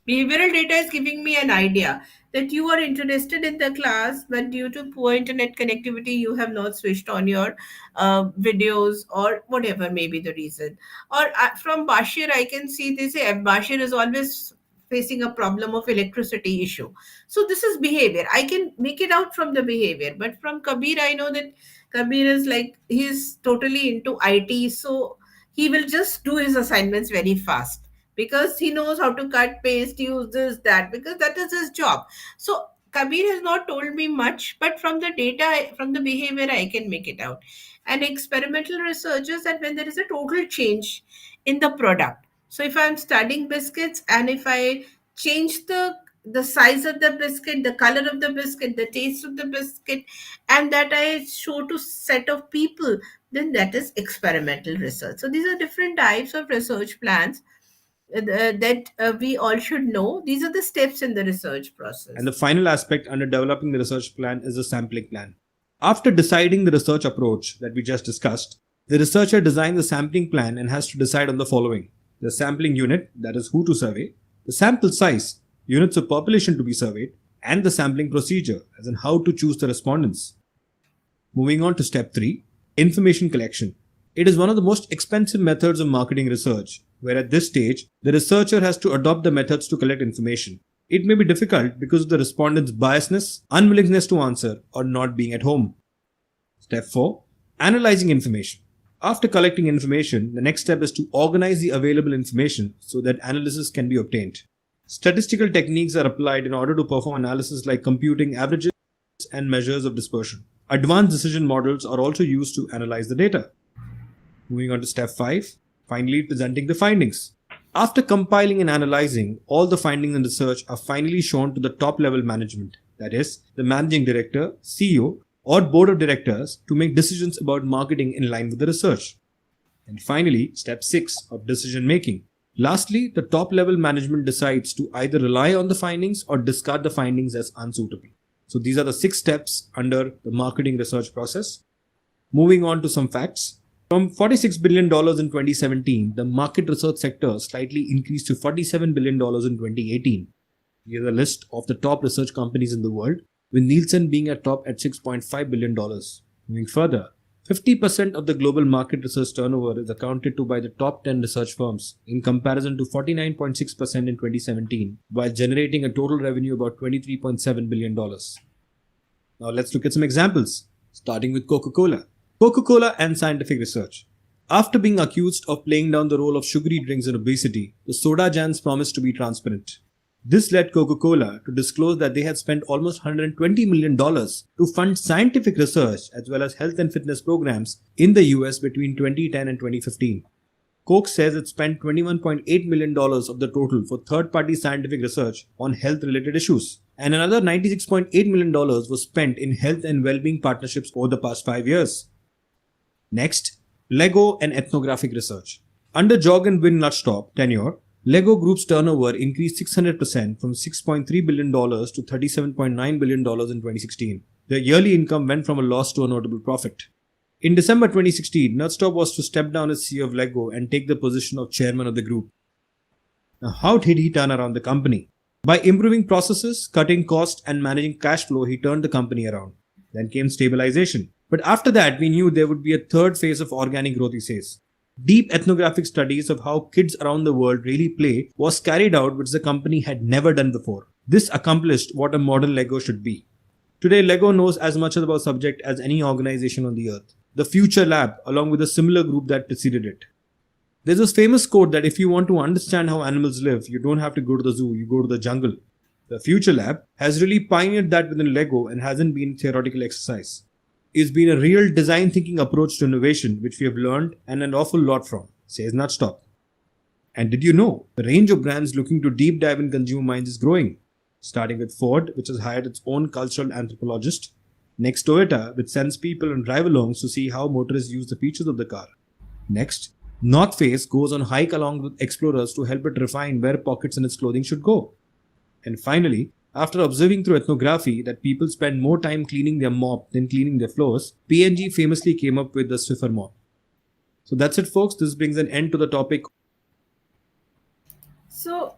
Behavioral data is giving me an idea that you are interested in the class, but due to poor internet connectivity, you have not switched on your videos or whatever may be the reason. Or from Bashir, I can see they say Bashir is always facing a problem of electricity issue. So this is behavior. I can make it out from the behavior, but from Kabir, I know that Kabir is like, he's totally into IT. So he will just do his assignments very fast because he knows how to cut, paste, use this, that, because that is his job. So Kabir has not told me much, but from the data, from the behavior, I can make it out. And experimental research is that when there is a total change in the product. So if I'm studying biscuits and if I change the size of the biscuit, the color of the biscuit, the taste of the biscuit, and that I show to set of people, then that is experimental research. So these are different types of research plans that we all should know. These are the steps in the research process. And the final aspect under developing the research plan is the sampling plan. After deciding the research approach that we just discussed, the researcher designs the sampling plan and has to decide on the following: the sampling unit, that is who to survey, the sample size, units of population to be surveyed, and the sampling procedure, as in how to choose the respondents. Moving on to step 3, information collection. It is one of the most expensive methods of marketing research, where at this stage, the researcher has to adopt the methods to collect information. It may be difficult because of the respondent's biasness, unwillingness to answer, or not being at home. Step 4. Analyzing information. After collecting information, the next step is to organize the available information so that analysis can be obtained. Statistical techniques are applied in order to perform analysis like computing averages and measures of dispersion. Advanced decision models are also used to analyze the data. Moving on to step 5, finally presenting the findings. After compiling and analyzing, all the findings and research are finally shown to the top level management, that is, the managing director, CEO, or board of directors to make decisions about marketing in line with the research. And finally, step 6 of decision making. Lastly, the top level management decides to either rely on the findings or discard the findings as unsuitable. So these are the 6 steps under the marketing research process. Moving on to some facts. From $46 billion in 2017, the market research sector slightly increased to $47 billion in 2018. Here's a list of the top research companies in the world, with Nielsen being at top at $6.5 billion. Moving further, 50% of the global market research turnover is accounted to by the top 10 research firms, in comparison to 49.6% in 2017, while generating a total revenue about $23.7 billion. Now let's look at some examples, starting with Coca-Cola. Coca-Cola and scientific research. After being accused of playing down the role of sugary drinks in obesity, the soda giants promised to be transparent. This led Coca-Cola to disclose that they had spent almost $120 million to fund scientific research as well as health and fitness programs in the US between 2010 and 2015. Coke says it spent $21.8 million of the total for third-party scientific research on health-related issues, and another $96.8 million was spent in health and well-being partnerships over the past 5 years. Next, Lego and ethnographic research. Under Jorgen Wynne Luchtop tenure, Lego Group's turnover increased 600% from $6.3 billion to $37.9 billion in 2016. Their yearly income went from a loss to a notable profit. In December 2016, Luchtop was to step down as CEO of Lego and take the position of chairman of the group. Now, how did he turn around the company? By improving processes, cutting costs, and managing cash flow, he turned the company around. Then came stabilization. But after that, we knew there would be a third phase of organic growth, he says. Deep ethnographic studies of how kids around the world really play was carried out, which the company had never done before. This accomplished what a modern Lego should be. Today, Lego knows as much about the subject as any organization on the earth. The Future Lab, along with a similar group that preceded it. There's this famous quote that if you want to understand how animals live, you don't have to go to the zoo, you go to the jungle. The Future Lab has really pioneered that within Lego and hasn't been theoretical exercise. It's been a real design thinking approach to innovation, which we have learned and an awful lot from, says Luchtop. And did you know, the range of brands looking to deep dive in consumer minds is growing, starting with Ford, which has hired its own cultural anthropologist. Next, Toyota, which sends people on drive-alongs to see how motorists use the features of the car. Next, North Face goes on hike along with explorers to help it refine where pockets in its clothing should go. And finally, after observing through ethnography that people spend more time cleaning their mop than cleaning their floors, P&G famously came up with the Swiffer mop. So that's it, folks. This brings an end to the topic. So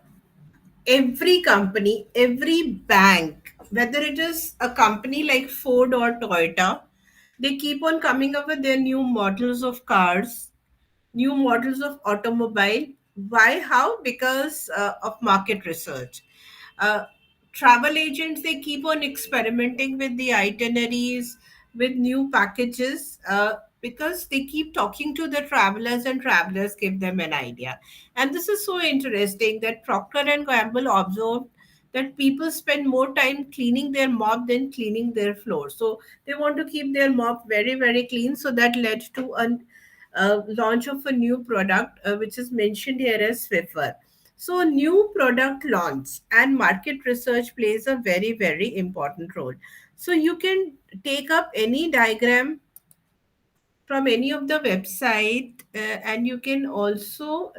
every company, every bank, whether it is a company like Ford or Toyota, they keep on coming up with their new models of cars, new models of automobile. Why? How? Because of market research. Uh, Travel agents, they keep on experimenting with the itineraries, with new packages, because they keep talking to the travelers and travelers give them an idea. And this is so interesting that Procter and Gamble observed that people spend more time cleaning their mop than cleaning their floor. So they want to keep their mop very, very clean. So that led to a launch of a new product, which is mentioned here as Swiffer. So, new product launch and market research plays a very, very important role. So, you can take up any diagram from any of the website, and you can also,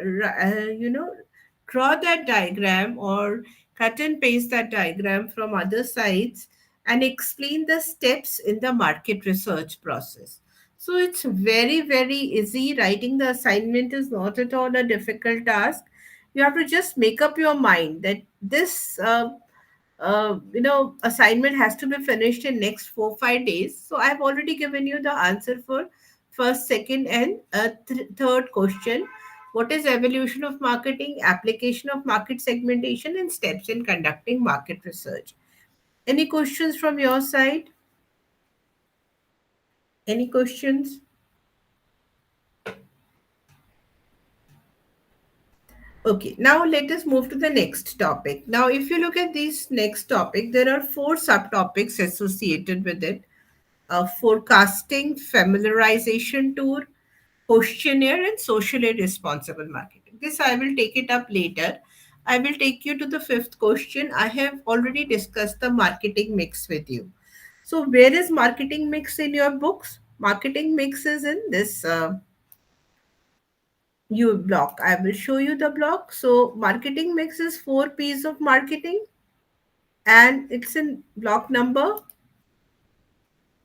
draw that diagram or cut and paste that diagram from other sites and explain the steps in the market research process. So it's very, very easy. Writing the assignment is not at all a difficult task. You have to just make up your mind that this assignment has to be finished in next 4 5 days. So I've already given you the answer for first, second, and third question. What is evolution of marketing, application of market segmentation, and steps in conducting market research? Any questions from your side? Any questions? Okay, now let us move to the next topic. Now, if you look at this next topic, there are four subtopics associated with it: forecasting, familiarization tour, questionnaire, and socially responsible marketing. This I will take it up later. I will take you to the fifth question. I have already discussed the marketing mix with you. So, where is marketing mix in your books? Marketing mix is in this you block. I will show you the block. So, marketing mix is four P's of marketing, and it's in block number.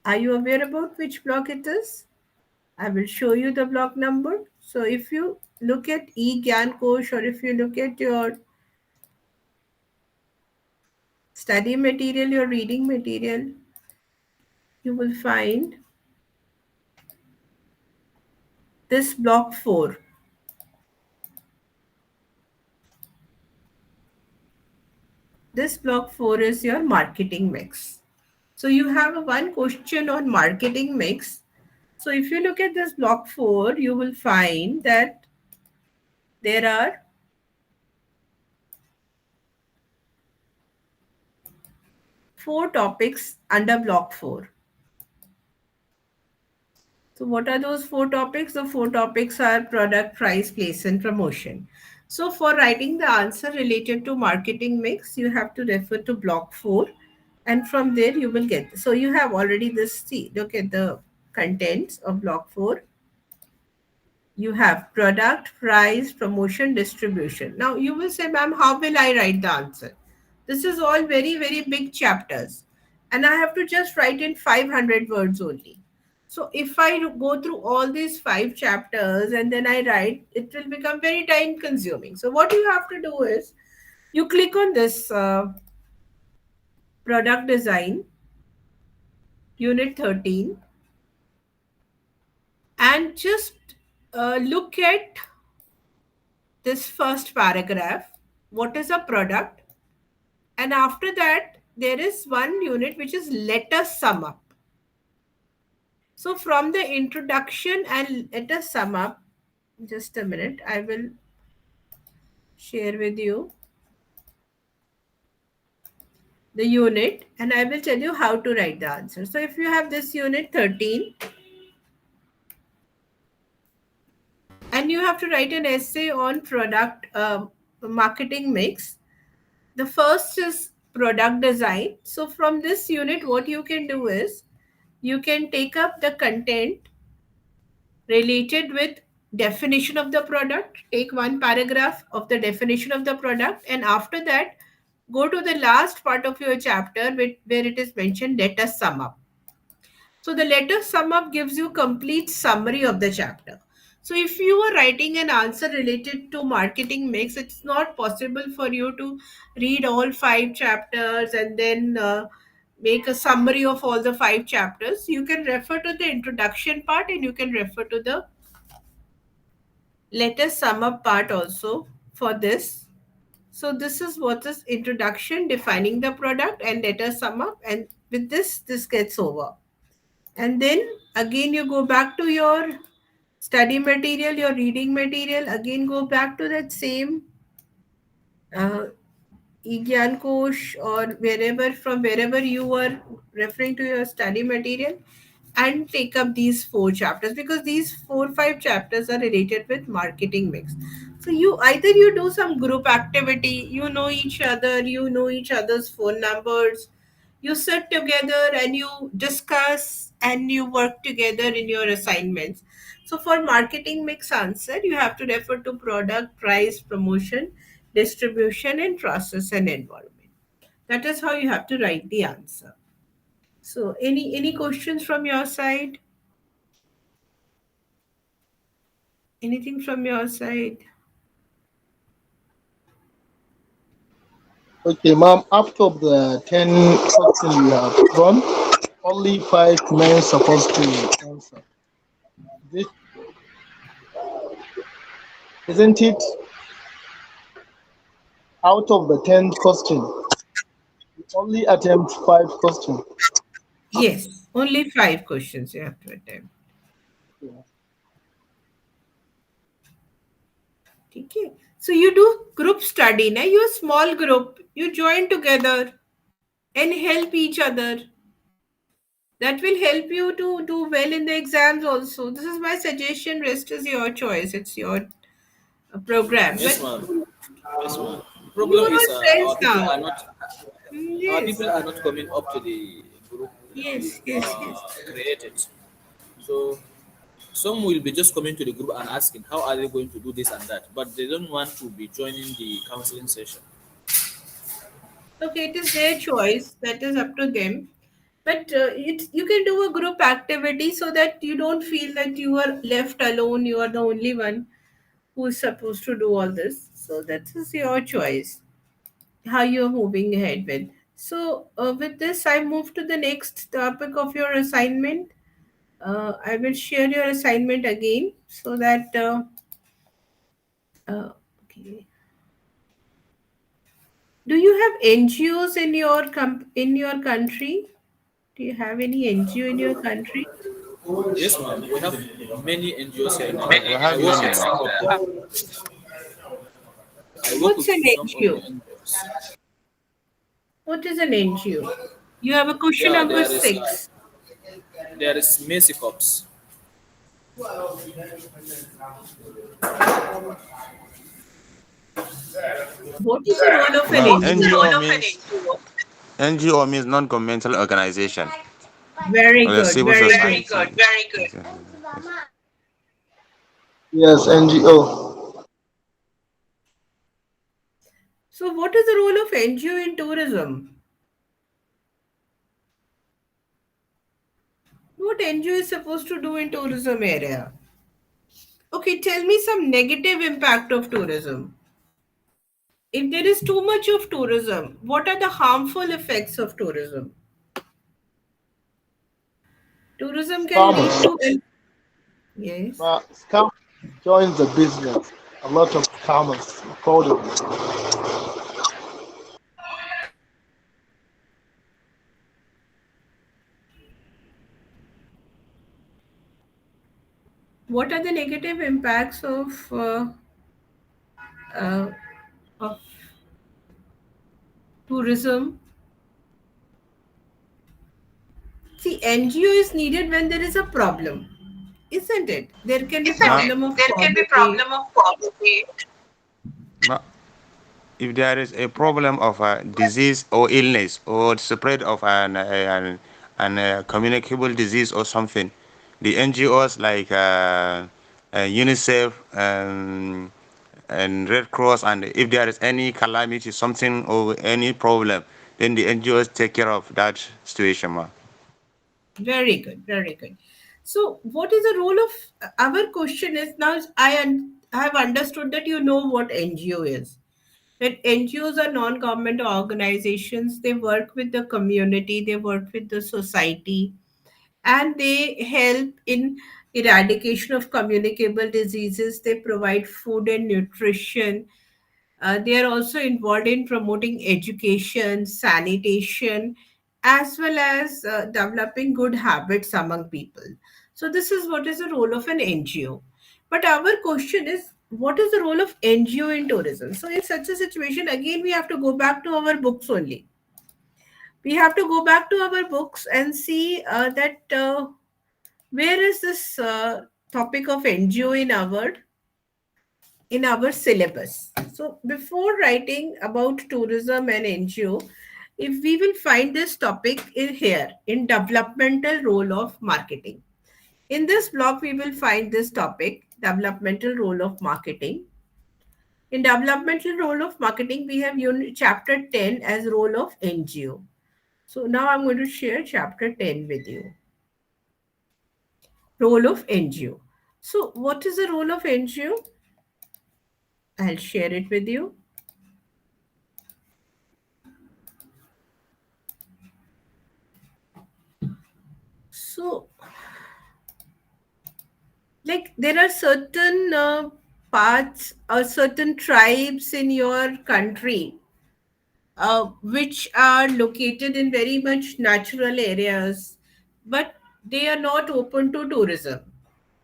Are you aware about which block it is? I will show you the block number. So if you look at eGyan Kosh, or if you look at your study material, your reading material, you will find this block 4. This block 4 is your marketing mix. So you have a one question on marketing mix. So if you look at this block 4, you will find that there are 4 topics under block 4. So what are those 4 topics? The 4 topics are product, price, place, and promotion. So for writing the answer related to marketing mix, you have to refer to block 4, and from there you will get. So you have already this, see, look at the contents of block 4. You have product, price, promotion, distribution. Now you will say, ma'am, how will I write the answer? This is all very, very big chapters, and I have to just write in 500 words only. So if I go through all these 5 chapters and then I write, it will become very time consuming. So what you have to do is you click on this product design, unit 13, and just look at this first paragraph. What is a product? And after that, there is one unit which is let us sum up. So from the introduction and let us sum up, just a minute, I will share with you the unit and I will tell you how to write the answer. So if you have this unit 13 and you have to write an essay on product marketing mix, the first is product design. So from this unit, what you can do is you can take up the content related with definition of the product, take one paragraph of the definition of the product, and after that go to the last part of your chapter where it is mentioned let us sum up. So the let us sum up gives you complete summary of the chapter. So if you are writing an answer related to marketing mix, it's not possible for you to read all 5 chapters and then make a summary of all the 5 chapters. You can refer to the introduction part and you can refer to the let us sum up part also for this. So this is what is introduction, defining the product, and let us sum up, and with this gets over. And then again you go back to your study material, your reading material, again go back to that same eGyan Kosh or wherever you were referring to your study material, and take up these 4 chapters, because these 4-5 chapters are related with marketing mix. So you either you do some group activity, you know each other, you know each other's phone numbers, you sit together and you discuss and you work together in your assignments. So for marketing mix answer, you have to refer to product, price, promotion, distribution, and process and environment. That is how you have to write the answer. So any questions from your side? Anything from your side? Okay, ma'am, out of the 10 questions you have run, only 5 men supposed to answer. This, isn't it? Out of the 10 questions, you only attempt 5 questions. Yes. Only 5 questions you have to attempt. Yeah. Okay. So you do group study, na? You're a small group. You join together and help each other. That will help you to do well in the exams also. This is my suggestion. Rest is your choice. It's your program. Yes, But ma'am. Yes, ma'am. you Problem are is my friends our people now. are not our Yes. people are not coming up to the group we Yes, yes, yes. created. So some will be just coming to the group and asking how are they going to do this and that, but they don't want to be joining the counseling session. Okay, it is their choice. That is up to them. But you can do a group activity so that you don't feel that you are left alone. You are the only one who is supposed to do all this. So that is your choice. How you are moving ahead with. So with this, I move to the next topic of your assignment. I will share your assignment again so that. Okay. Do you have NGOs in your in your country? Do you have any NGO in your country? Yes, ma'am. We have many NGOs here in We Nigeria. have I work many, with man. some of them. I work What's with an some of the NGO? NGOs. What is an NGO? You have a question Yeah, number 6. there is Mercy Corps. What is the role of an No, NGO? NGO means non-governmental organization Very or a good, civil very good. society. Yes. Yes, NGO. So, what is the role of NGO in tourism? What NGO is supposed to do in tourism area? Okay, tell me some negative impact of tourism. If there is too much of tourism, what are the harmful effects of tourism? Tourism can lead Scammers. to yes. Scam joins the business. A lot of scammers accordingly. What are the negative impacts uh, of tourism? See, NGO is needed when there is a problem, isn't it? There can be Ma, problem of poverty. ma, if there is a problem of a disease or illness or spread of an communicable disease or something, the NGOs like UNICEF and Red Cross, and if there is any calamity, something or any problem, then the NGOs take care of that situation, ma. Very good, very good. So, what is the role of our question is now? I have understood that you know what NGO is. That NGOs are non-government organizations. They work with the community. They work with the society, and they help in eradication of communicable diseases. They provide food and nutrition. They are also involved in promoting education, sanitation, as well as developing good habits among people. So, this is what is the role of an NGO. But our question is, what is the role of NGO in tourism? So, in such a situation, again, we have to go back to our books only. We have to go back to our books and see that where is this topic of NGO in our syllabus. So before writing about tourism and NGO, if we will find this topic in here in developmental role of marketing. In this block, we will find this topic, developmental role of marketing. In developmental role of marketing, we have unit chapter 10 as role of NGO. So now I'm going to share chapter 10 with you. Role of NGO. So what is the role of NGO? I'll share it with you. So, like, there are certain parts or certain tribes in your country which are located in very much natural areas. but they are not open to tourism.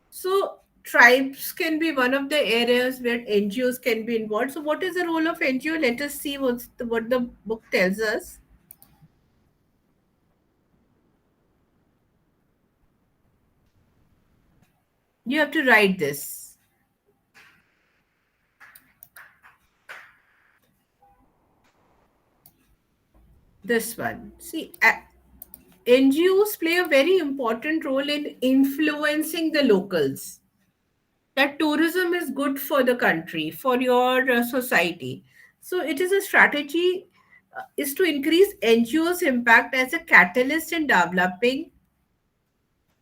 So tribes can be one of the areas where NGOs can be involved. So what is the role of NGO? Let us see what the book tells us. You have to write this. This one. See, NGOs play a very important role in influencing the locals. That tourism is good for the country, for your society. So it is a strategy is to increase NGOs' impact as a catalyst in developing.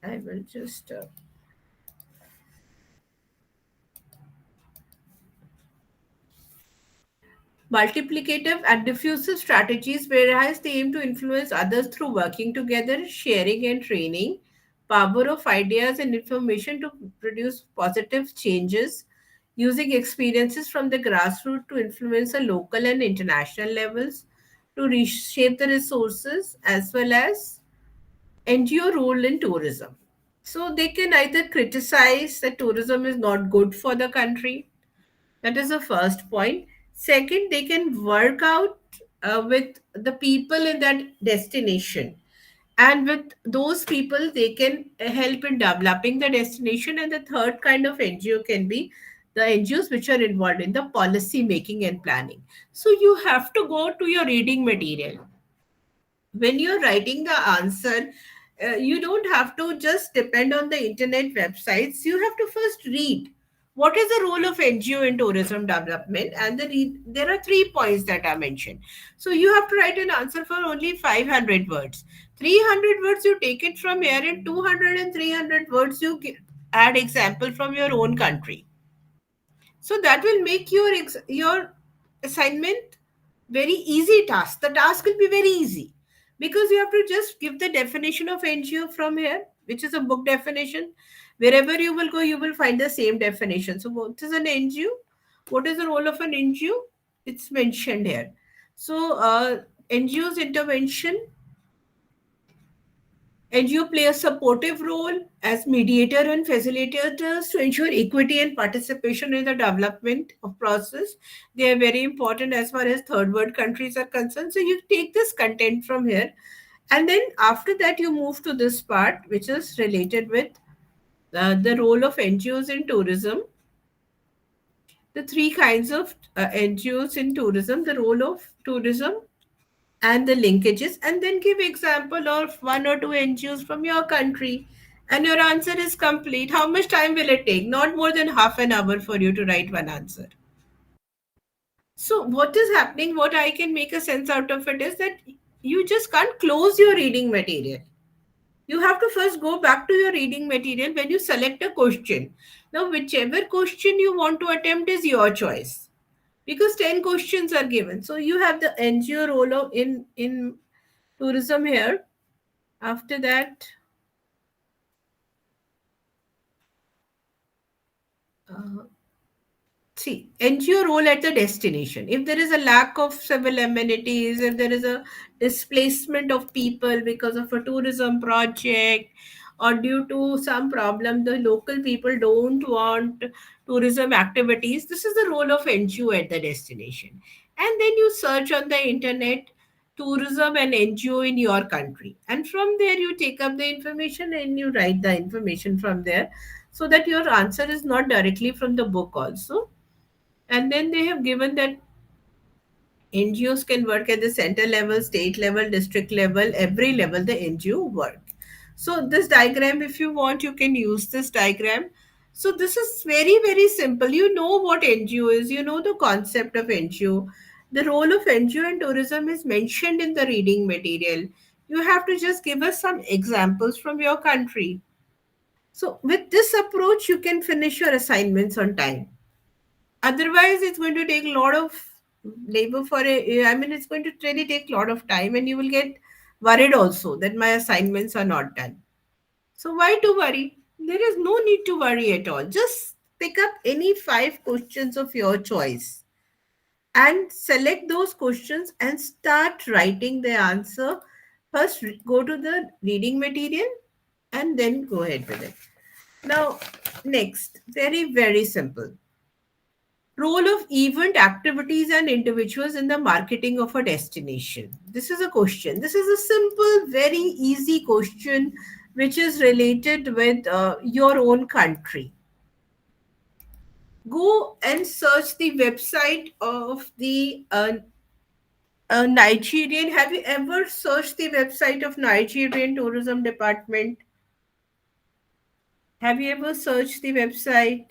I will just multiplicative and diffusive strategies, whereas they aim to influence others through working together, sharing and training, power of ideas and information to produce positive changes, using experiences from the grassroots to influence the local and international levels, to reshape the resources as well as NGO role in tourism. So they can either criticize that tourism is not good for the country. That is the first point. Second, they can work out with the people in that destination. And with those people, they can help in developing the destination. And the third kind of NGO can be the NGOs which are involved in the policy making and planning. So you have to go to your reading material. When you're writing the answer, you don't have to just depend on the internet websites. You have to first read what is the role of NGO in tourism development, and there are 3 points that are mentioned. So you have to write an answer for only 500 words. 300 words you take it from here, and 200 and 300 words you add example from your own country. So that will make your assignment very easy task. The task will be very easy because you have to just give the definition of NGO from here, which is a book definition. Wherever you will go, you will find the same definition. So what is an NGO? What is the role of an NGO? It's mentioned here. So NGO's intervention. NGO play a supportive role as mediator and facilitators to ensure equity and participation in the development of process. They are very important as far as third world countries are concerned. So you take this content from here, and then after that you move to this part, which is related with the role of NGOs in tourism. The three kinds of NGOs in tourism, the role of tourism, and the linkages, and then give example of one or two NGOs from your country, and your answer is complete. How much time will it take? Not more than half an hour for you to write one answer. So what is happening, what I can make a sense out of it is that you just can't close your reading material. You have to first go back to your reading material when you select a question. Now whichever question you want to attempt is your choice, because 10 questions are given. So you have the NGO role of in tourism here. After that, see, NGO role at the destination. If there is a lack of civil amenities, if there is a displacement of people because of a tourism project, or due to some problem, the local people don't want tourism activities, this is the role of NGO at the destination. And then you search on the internet tourism and NGO in your country. And from there, you take up the information and you write the information from there, so that your answer is not directly from the book also. And then they have given that NGOs can work at the center level, state level, district level, every level the NGO work. So this diagram, if you want, you can use this diagram. So this is very, very simple. You know what NGO is, you know the concept of NGO. The role of NGO in tourism is mentioned in the reading material. You have to just give us some examples from your country. So with this approach, you can finish your assignments on time. Otherwise, it's going to take a lot of labor for it's going to really take a lot of time, and you will get worried also that my assignments are not done. So why to worry? There is no need to worry at all. Just pick up any 5 questions of your choice and select those questions and start writing the answer. First, go to the reading material and then go ahead with it. Now, next, very, very simple. Role of event activities and individuals in the marketing of a destination. This is a question. This is a simple, very easy question which is related with your own country. Go and search the website of the Nigerian. Have you ever searched the website of Nigerian Tourism Department? Have you ever searched the website?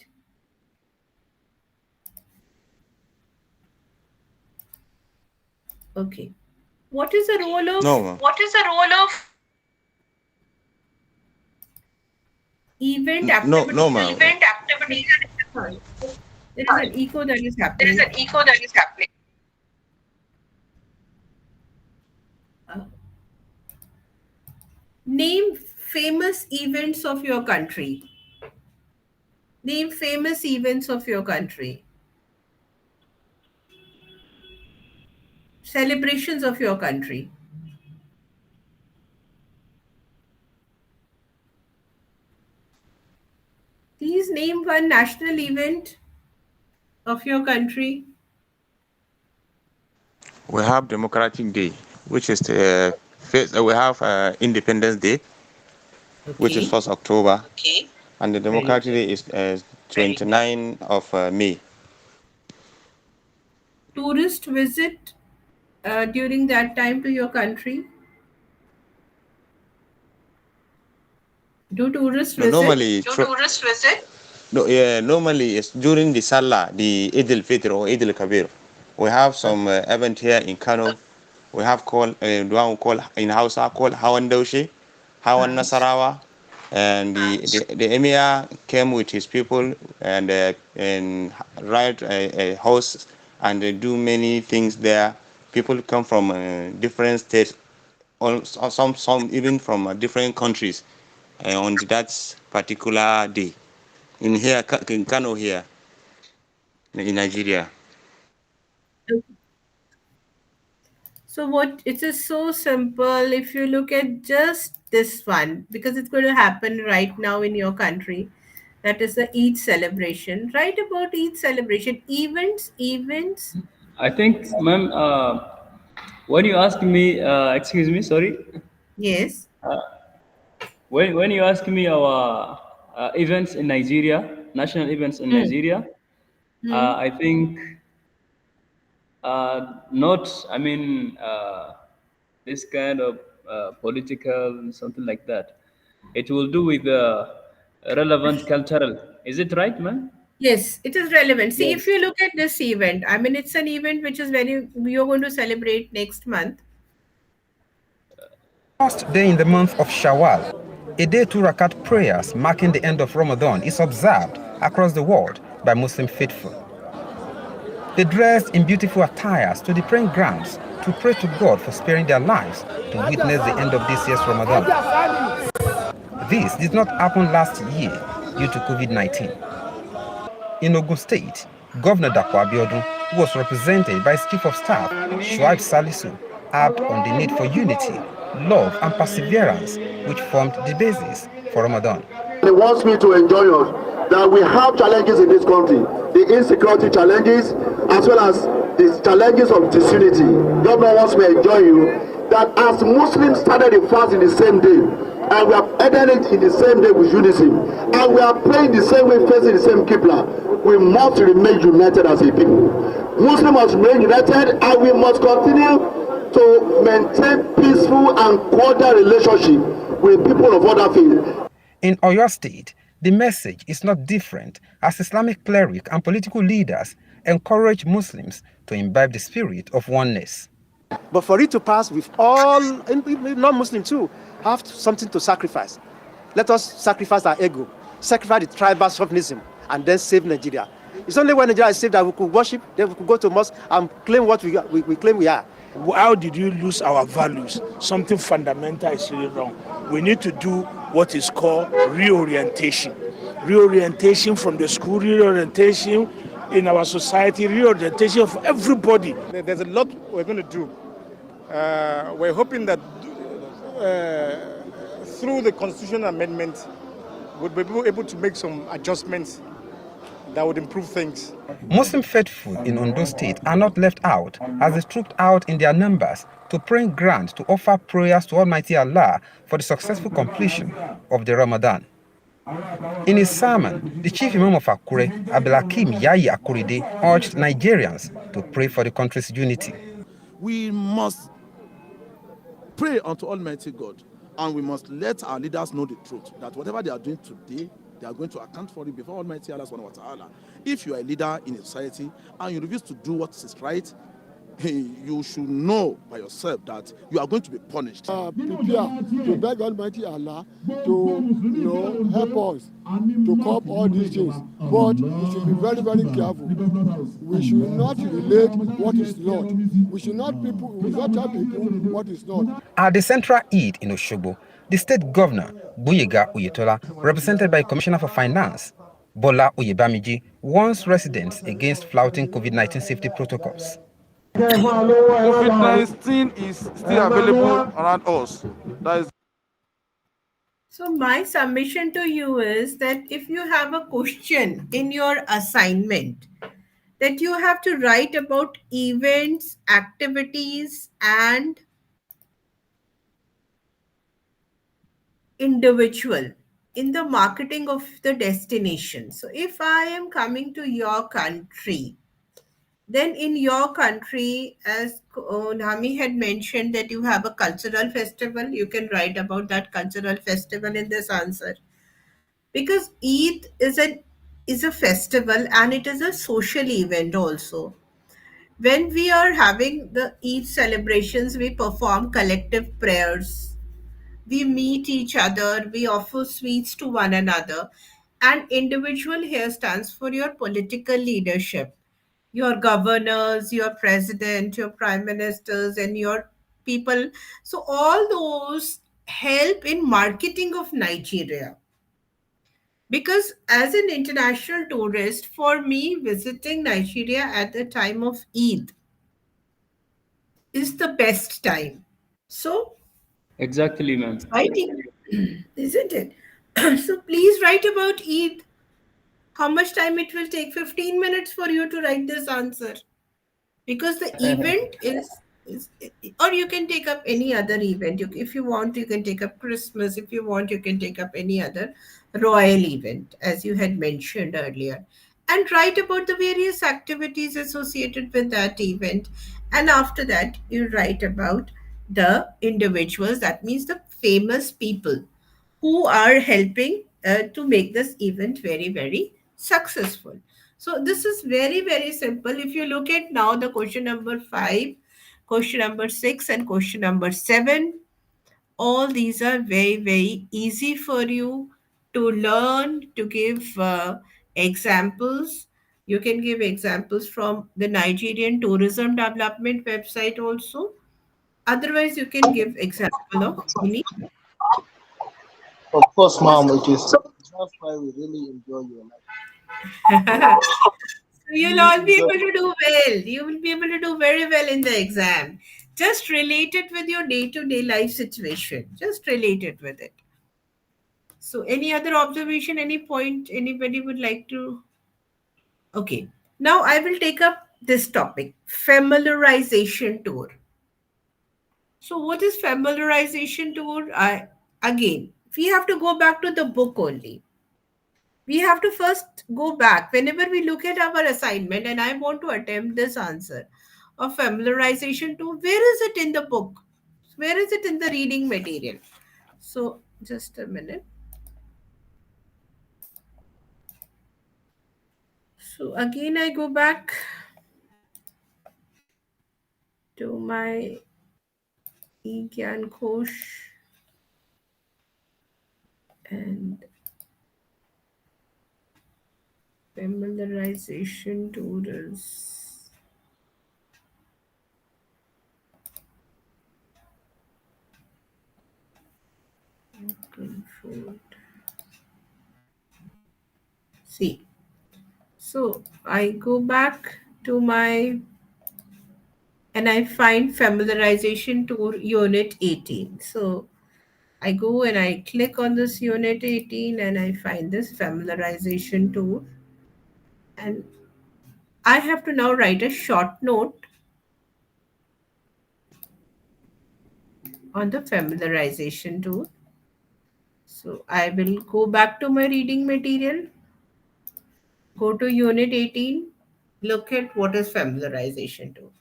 Okay. What is the role of No, ma'am. event No, activities? no, ma'am. Sorry. There is an echo that is happening. Name famous events of your country. Name famous events of your country. Celebrations of your country. Please name one national event of your country. We have Democratic Day, which is the first. We have Independence Day, which is 1st October. Okay. And the Democratic Day is 29 of May. Tourist visit during that time to your country. Do tourists No, visit? normally, normally it's during the Salah, the Eid al-Fitr or Eid al-Kabir. We have some event here in Kano. We have called the one we call in Hausa called Hawan Daushi, Hawan Nasarawa, and the emir came with his people and ride a horse and they do many things there. People come from different states, some even from different countries on that particular day. In Kano here, in Nigeria. So what it is so simple if you look at just this one, because it's going to happen right now in your country. That is the Eid celebration. Write about Eid celebration. Events. I think, ma'am, when you ask me, excuse me, sorry. Yes. When you ask me our events in Nigeria, national events in Nigeria, I think not, I mean, this kind of political, something like that. It will do with relevant cultural. Is it right, man? Yes, it is relevant. See, Yes. if you look at this event, I mean, it's an event which is you're going to celebrate next month. First day in the month of Shawwal, a day to rakat prayers marking the end of Ramadan is observed across the world by Muslim faithful. They dressed in beautiful attires to the praying grounds to pray to God for sparing their lives to witness the end of this year's Ramadan. This did not happen last year due to COVID-19. In Ogun State, Governor Dapo Abiodun, who was represented by his Chief of Staff, Shuaib Salisu, harped on the need for unity, love and perseverance, which formed the basis for Ramadan. He wants me to enjoin us that we have challenges in this country, the insecurity challenges as well as the challenges of disunity. Governor wants me to enjoin you that as Muslims started the fast in the same day, and we are ending it in the same day with unity, and we are praying the same way, facing the same Qibla, we must remain united as a people. Muslims must remain united, and we must continue to maintain peaceful and cordial relationship with people of other faiths. In Oyo State, the message is not different as Islamic cleric and political leaders encourage Muslims to imbibe the spirit of oneness. But for it to pass, with all non-Muslims too have something to sacrifice. Let us sacrifice our ego, sacrifice the tribal chauvinism, and then save Nigeria. It's only when Nigeria is saved that we could worship, then we could go to mosque and claim what we claim we are. How did you lose our values? Something fundamental is really wrong. We need to do what is called reorientation. Reorientation from the school, reorientation in our society, reorientation of everybody. There's a lot we're going to do. We're hoping that through the constitutional amendment, we'll be able to make some adjustments that would improve things. Muslim faithful in Ondo State are not left out as they trooped out in their numbers to pray grant to offer prayers to Almighty Allah for the successful completion of the Ramadan. In his sermon, the chief imam of Akure, Abdulhakeem Yayi Akuride, urged Nigerians to pray for the country's unity. We must pray unto Almighty God, and we must let our leaders know the truth, that whatever they are doing today, they are going to account for it before Almighty Allah subhanahu wa ta'ala. If you are a leader in a society and you refuse to do what is right, you should know by yourself that you are going to be punished. Prepare to beg Almighty Allah to help us to cope all these things. But we should be very, very careful. We should not relate what is not. We should not tell people what is not. At the Central Eid in Osogbo, the state governor, Boyega Oyetola, represented by Commissioner for Finance, Bola Oyebamiji, warns residents against flouting COVID-19 safety protocols. COVID-19 is still available around us. That is. So my submission to you is that if you have a question in your assignment, that you have to write about events, activities, and individual in the marketing of the destination. So if I am coming to your country, then in your country, as Nami had mentioned, that you have a cultural festival, you can write about that cultural festival in this answer. Because Eid is a festival and it is a social event also. When we are having the Eid celebrations, we perform collective prayers. We meet each other, we offer sweets to one another. And individual here stands for your political leadership, your governors, your president, your prime ministers, and your people. So all those help in marketing of Nigeria. Because as an international tourist, for me, visiting Nigeria at the time of Eid is the best time. So, Exactly, ma'am. I think, isn't it? So please write about Eid. How much time it will take? 15 minutes for you to write this answer. Because the event is or you can take up any other event. If you want, you can take up Christmas. If you want, you can take up any other royal event, as you had mentioned earlier. And write about the various activities associated with that event. And after that, you write about the individuals, that means the famous people who are helping to make this event very, very successful. So this is very, very simple. If you look at now the question number 5, question number 6, and question number 7, all these are very, very easy for you to learn, to give examples. You can give examples from the Nigerian Tourism Development website also. Otherwise, you can give example of any. Of course, ma'am, it is. That's why we really enjoy your life. So you'll all be able to do well. You will be able to do very well in the exam. Just relate it with your day-to-day life situation. Just relate it with it. So any other observation, any point anybody would like to? Okay. Now I will take up this topic, familiarization tour. So what is familiarization tour? Again, we have to go back to the book only. We have to first go back. Whenever we look at our assignment, and I want to attempt this answer of familiarization tour, where is it in the book? Where is it in the reading material? So just a minute. So again, I go back to my eGyan Kosh and familiarization tours. Controlled. See. So I go back to my, and I find familiarization tour unit 18. So I go and I click on this unit 18 and I find this familiarization tour. And I have to now write a short note on the familiarization tool. So I will go back to my reading material, go to unit 18, look at what is familiarization tool.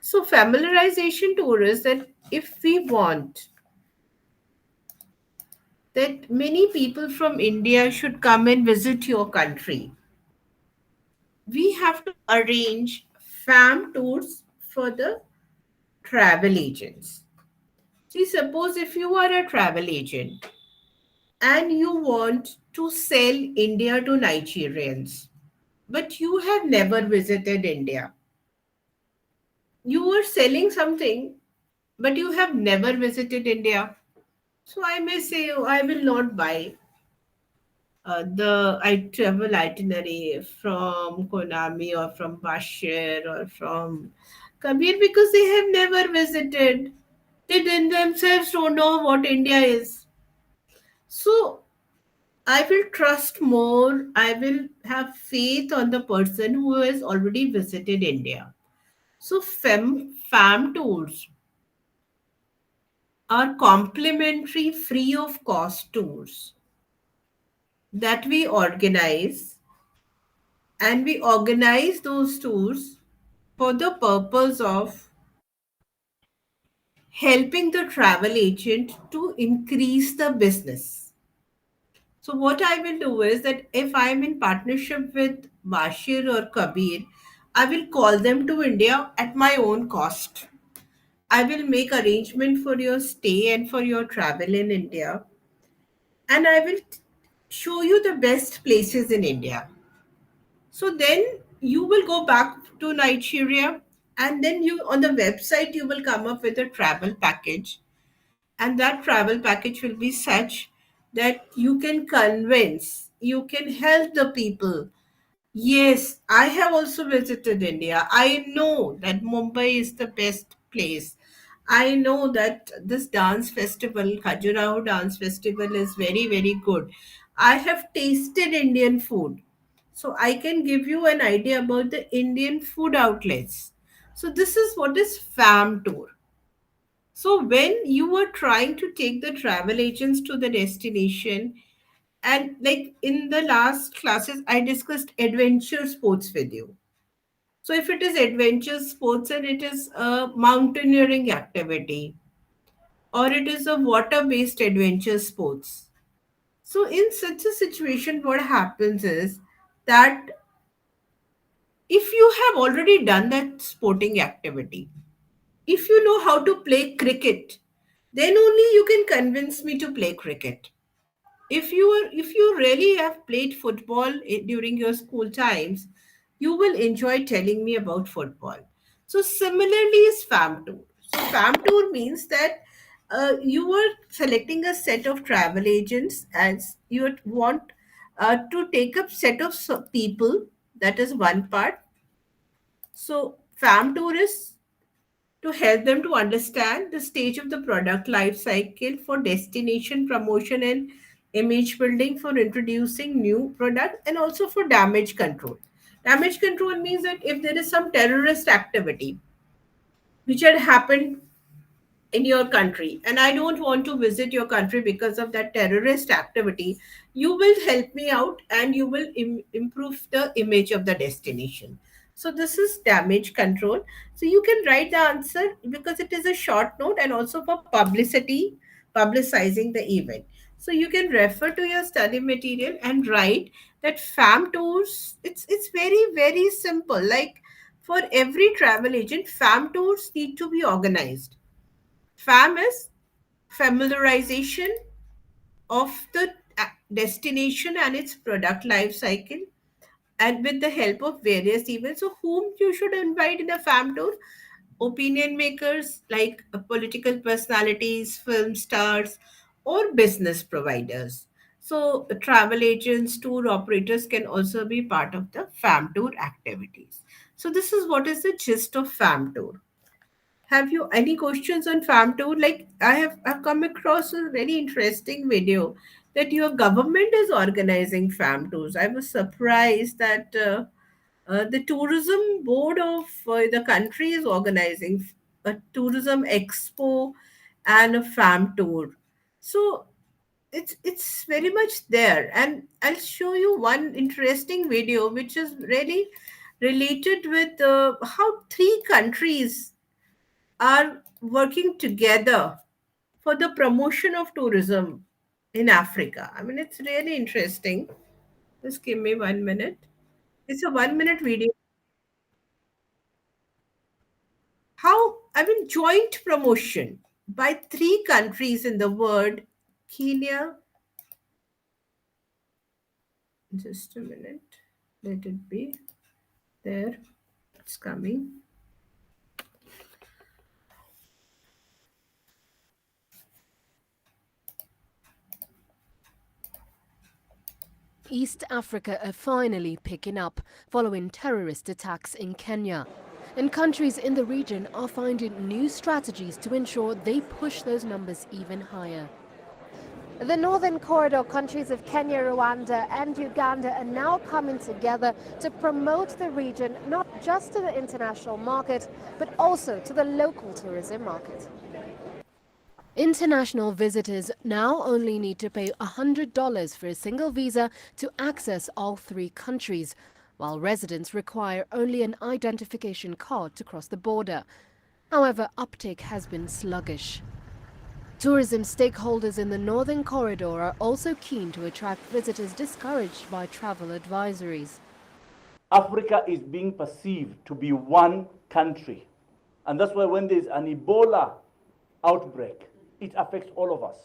So familiarization tool is that if we want that many people from India should come and visit your country, we have to arrange fam tours for the travel agents. See, suppose if you are a travel agent and you want to sell India to Nigerians, but you have never visited India. You are selling something, but you have never visited India. So I may say, oh, I will not buy the travel itinerary from Konami or from Bashir or from Kabir because they have never visited. They themselves don't know what India is. So I will trust more. I will have faith on the person who has already visited India. So fam tours are complimentary, free of cost tours that we organize, and we organize those tours for the purpose of helping the travel agent to increase the business. So what I will do is that if I am in partnership with Bashir or Kabir, I will call them to India at my own cost. I will make arrangement for your stay and for your travel in India, and I will show you the best places in India. So then you will go back to Nigeria, and then you on the website you will come up with a travel package, and that travel package will be such that you can convince, you can help the people. Yes, I have also visited India. I know that Mumbai is the best place. I know that this dance festival, Khajuraho Dance Festival, is very, very good. I have tasted Indian food. So I can give you an idea about the Indian food outlets. So this is what is FAM tour. So when you are trying to take the travel agents to the destination, and like in the last classes, I discussed adventure sports with you. So if it is adventure sports and it is a mountaineering activity or it is a water-based adventure sports. So in such a situation, what happens is that if you have already done that sporting activity, if you know how to play cricket, then only you can convince me to play cricket. If you really have played football during your school times, you will enjoy telling me about football. So similarly is fam tour. So fam tour means that you are selecting a set of travel agents as you would want to take up set of people. That is one part. So fam tour is to help them to understand the stage of the product life cycle for destination promotion and image building, for introducing new product, and also for damage control. Damage control means that if there is some terrorist activity which had happened in your country and I don't want to visit your country because of that terrorist activity, you will help me out and you will improve the image of the destination. So this is damage control. So you can write the answer because it is a short note, and also for publicity, publicizing the event. So you can refer to your study material and write that fam tours, it's very, very simple. Like for every travel agent, fam tours need to be organized. FAM is familiarization of the destination and its product life cycle, and with the help of various events. So, whom you should invite in a FAM tour? Opinion makers like political personalities, film stars, or business providers. So, travel agents, tour operators can also be part of the FAM tour activities. So, this is what is the gist of FAM tour. Have you any questions on farm tour? Like I've come across a very interesting video that your government is organizing farm tours. I was surprised that the tourism board of the country is organizing a tourism expo and a farm tour. So it's very much there, and I'll show you one interesting video which is really related with how three countries are working together for the promotion of tourism in Africa. I mean, it's really interesting. Just give me 1 minute. It's a 1 minute video. How, I mean, joint promotion by three countries in the world: Kenya. Just a minute. Let it be there. It's coming. East Africa are finally picking up following terrorist attacks in Kenya. And countries in the region are finding new strategies to ensure they push those numbers even higher. The Northern Corridor countries of Kenya, Rwanda and Uganda are now coming together to promote the region not just to the international market, but also to the local tourism market. International visitors now only need to pay $100 for a single visa to access all three countries, while residents require only an identification card to cross the border. However, uptake has been sluggish. Tourism stakeholders in the Northern Corridor are also keen to attract visitors discouraged by travel advisories. Africa is being perceived to be one country. And that's why when there's an Ebola outbreak, it affects all of us.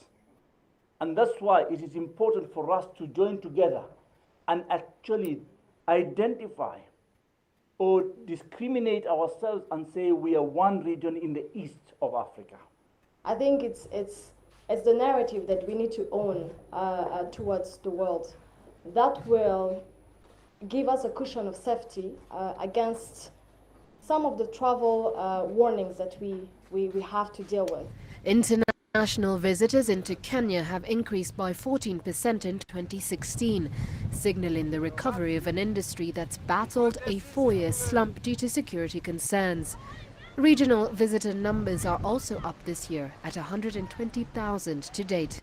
And that's why it is important for us to join together and actually identify or discriminate ourselves and say we are one region in the east of Africa. I think it's the narrative that we need to own towards the world. That will give us a cushion of safety against some of the travel warnings that we have to deal with. International visitors into Kenya have increased by 14% in 2016, signaling the recovery of an industry that's battled a 4-year slump due to security concerns. Regional visitor numbers are also up this year at 120,000 to date.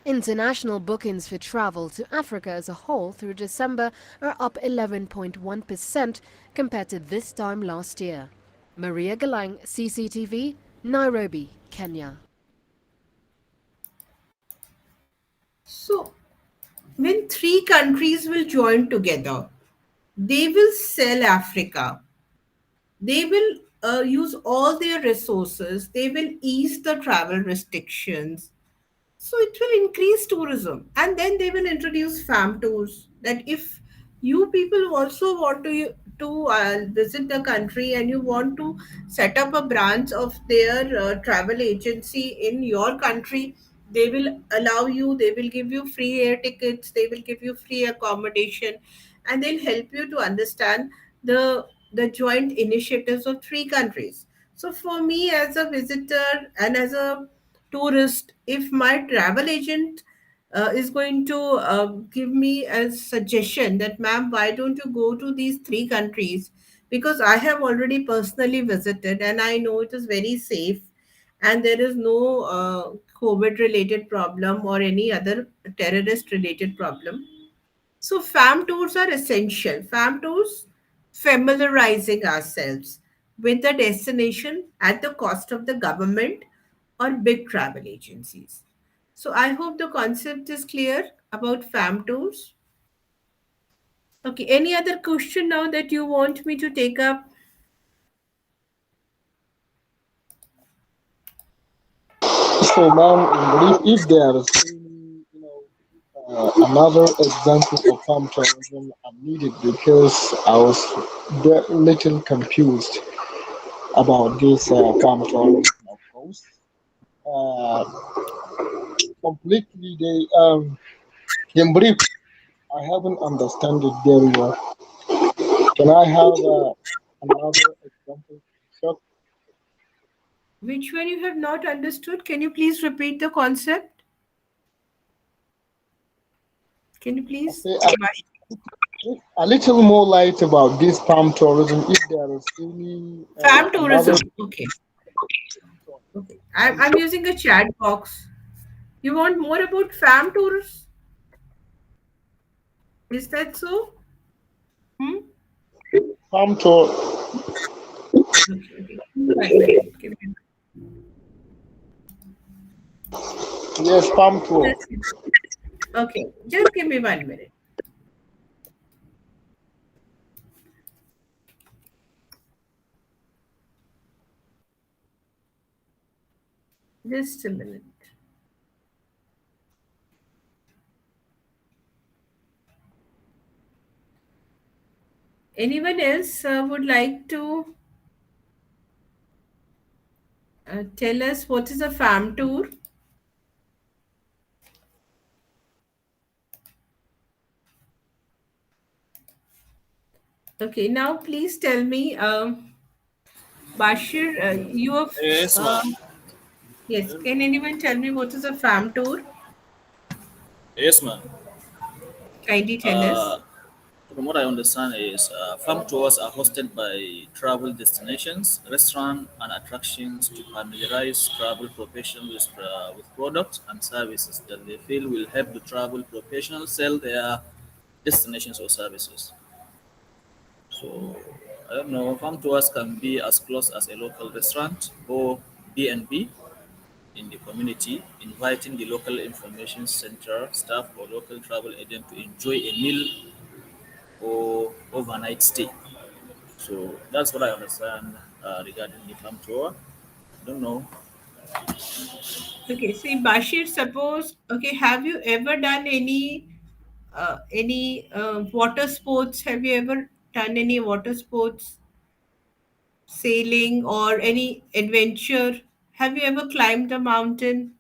International bookings for travel to Africa as a whole through December are up 11.1% compared to this time last year. Maria Galang, CCTV, Nairobi, Kenya. So, when three countries will join together, they will sell Africa. They will use all their resources. They will ease the travel restrictions. So it will increase tourism. And then they will introduce farm tours, that if you people also want to visit the country and you want to set up a branch of their travel agency in your country, they will allow you, they will give you free air tickets, they will give you free accommodation, and they'll help you to understand the joint initiatives of three countries. So for me as a visitor and as a tourist, if my travel agent is going to give me a suggestion that, ma'am, why don't you go to these three countries? Because I have already personally visited and I know it is very safe and there is no COVID related problem or any other terrorist related problem. So, FAM tours are essential. FAM tours, familiarizing ourselves with the destination at the cost of the government or big travel agencies. So, I hope the concept is clear about FAM tours. Okay, any other question now that you want me to take up? So, ma'am, if there is another example of farm tourism, I'm needed because I was a little confused about this farm tourism approach. Completely, in brief, I haven't understand it very well. Can I have another example? Sure. Which one you have not understood? Can you please repeat the concept? Can you please? A little more light about this farm tourism, if there is any Farm another. tourism. Okay. Okay. I'm using a chat box. You want more about farm tours? Is that so? Hmm? Farm tour. Okay. 1 minute. Yes, farm tour. Okay. Just give me 1 minute. Just a minute. Anyone else would like to tell us what is a farm tour? Okay, now please tell me, Bashir, you have. Yes, ma'am. Yes, can anyone tell me what is a farm tour? Yes, ma'am. Kindly tell us. From what I understand is farm tours are hosted by travel destinations, restaurants, and attractions to familiarize travel professionals with products and services that they feel will help the travel professionals sell their destinations or services. So I don't know, farm tours can be as close as a local restaurant or B&B in the community, inviting the local information center staff or local travel agent to enjoy a meal or overnight stay. So that's what I understand regarding the farm tour. I don't know. Okay, see, Bashir, suppose, okay, have you ever done any water sports? Have you ever done any water sports, sailing, or any adventure? Have you ever climbed a mountain?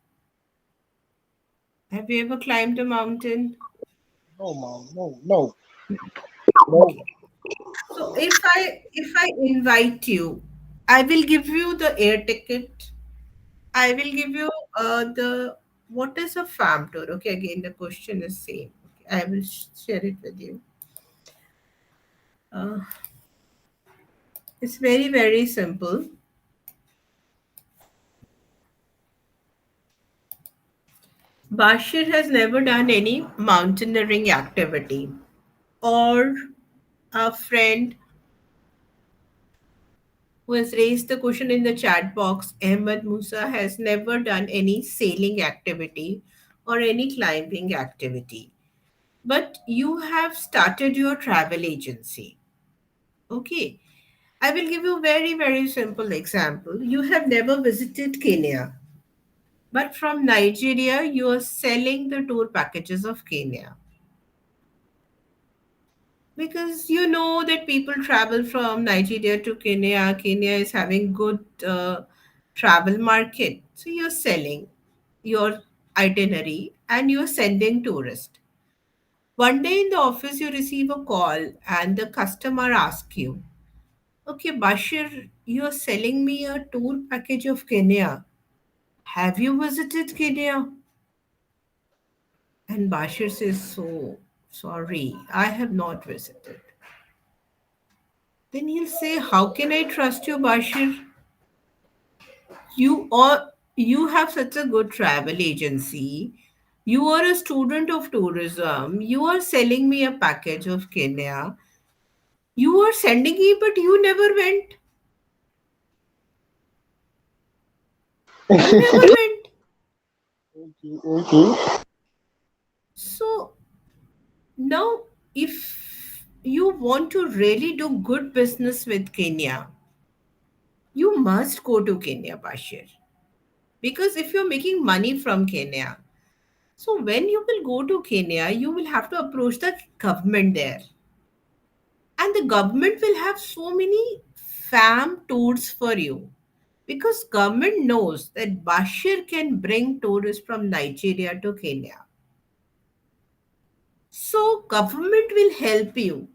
Have you ever climbed a mountain? No, ma'am. No. Okay. So if I invite you, I will give you the air ticket. I will give you the what is a farm tour? Okay, again the question is same. Okay, I will share it with you. Uh, it's very simple. Bashir has never done any mountaineering activity, or a friend who has raised the question in the chat box, Ahmed Musa has never done any sailing activity or any climbing activity. But you have started your travel agency. Okay. I will give you a very simple example. You have never visited Kenya, but from Nigeria, you are selling the tour packages of Kenya. Because you know that people travel from Nigeria to Kenya. Kenya is having good travel market. So you're selling your itinerary and you're sending tourists. One day in the office, you receive a call and the customer asks you, okay, Bashir, you're selling me a tour package of Kenya. Have you visited Kenya? And Bashir says, so sorry, I have not visited. Then he'll say, how can I trust you, Bashir? You have such a good travel agency. You are a student of tourism. You are selling me a package of Kenya. You are sending me, but you never went. You never went. Okay. So now, if you want to really do good business with Kenya, you must go to Kenya, Bashir. Because if you're making money from Kenya, so when you will go to Kenya, you will have to approach the government there. And the government will have so many fam tours for you. Because government knows that Bashir can bring tourists from Nigeria to Kenya. So government will help you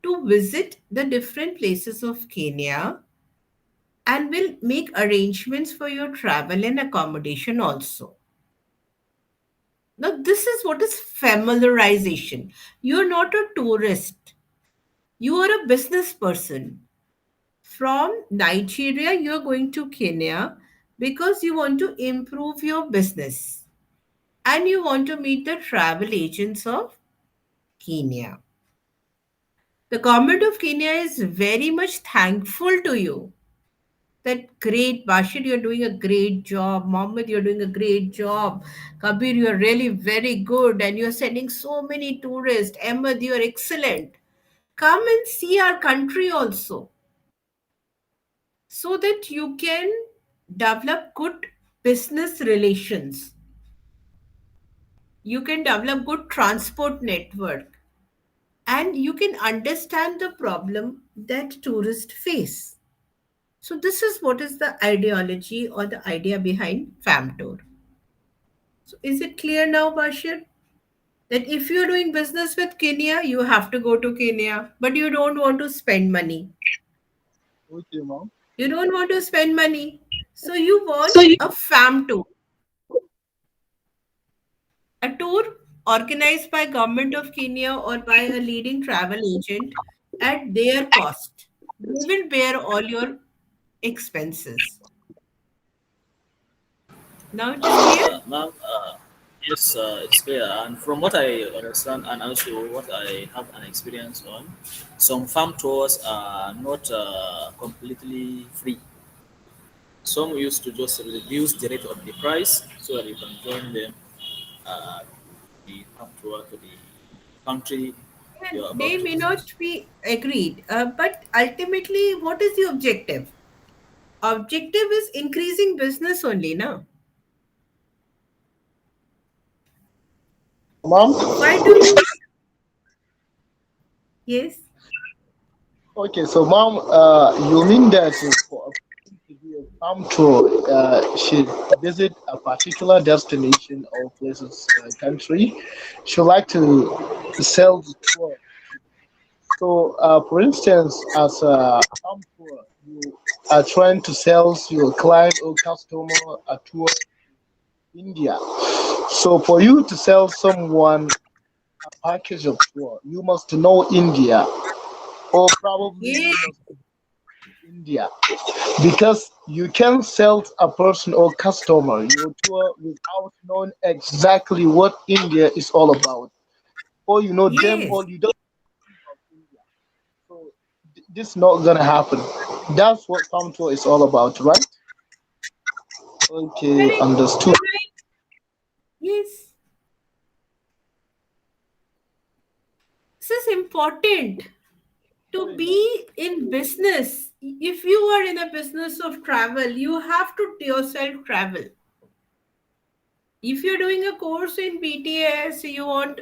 to visit the different places of Kenya and will make arrangements for your travel and accommodation also. Now, this is what is familiarization. You're not a tourist, you are a business person. From Nigeria, you're going to Kenya because you want to improve your business and you want to meet the travel agents of Kenya. The government of Kenya is very much thankful to you. That great, Bashir, you're doing a great job. Mohammed, you're doing a great job. Kabir, you're really very good and you're sending so many tourists. Ahmed, you're excellent. Come and see our country also so that you can develop good business relations. You can develop good transport network and you can understand the problem that tourists face. So this is what is the ideology or the idea behind FAMTOUR. So is it clear now, Bashir? That if you're doing business with Kenya, you have to go to Kenya, but you don't want to spend money. Okay, ma'am. You don't want to spend money. So you want a FAM tour. A tour organized by government of Kenya or by a leading travel agent at their cost. They will bear all your expenses. Now it is clear? Ma'am, yes, it's clear. And from what I understand, and also what I have an experience on, some farm tours are not completely free. Some used to just reduce the rate of the price so that you can join them the farm tour to the country you're about They to may visit. not be agreed, but ultimately, what is the objective? Objective is increasing business only, now. Ma'am? Why do you? Yes. Okay, so ma'am, you mean that for a person to be a farm tour, should visit a particular destination or places, country, should like to sell the tour. So, for instance, as a farm tour, you are trying to sell your client or customer a tour in India. So, for you to sell someone a package of tour, you must know India, or probably you Yes. must know India, because you can sell a person or customer your tour without knowing exactly what India is all about, or you know them, Yes. or you don't know India. So this is not gonna happen. That's what farm tour is all about, right? Okay, Correct. understood. You're right. Yes. This is important to be in business. If you are in a business of travel, you have to yourself travel. If you're doing a course in BTS, you are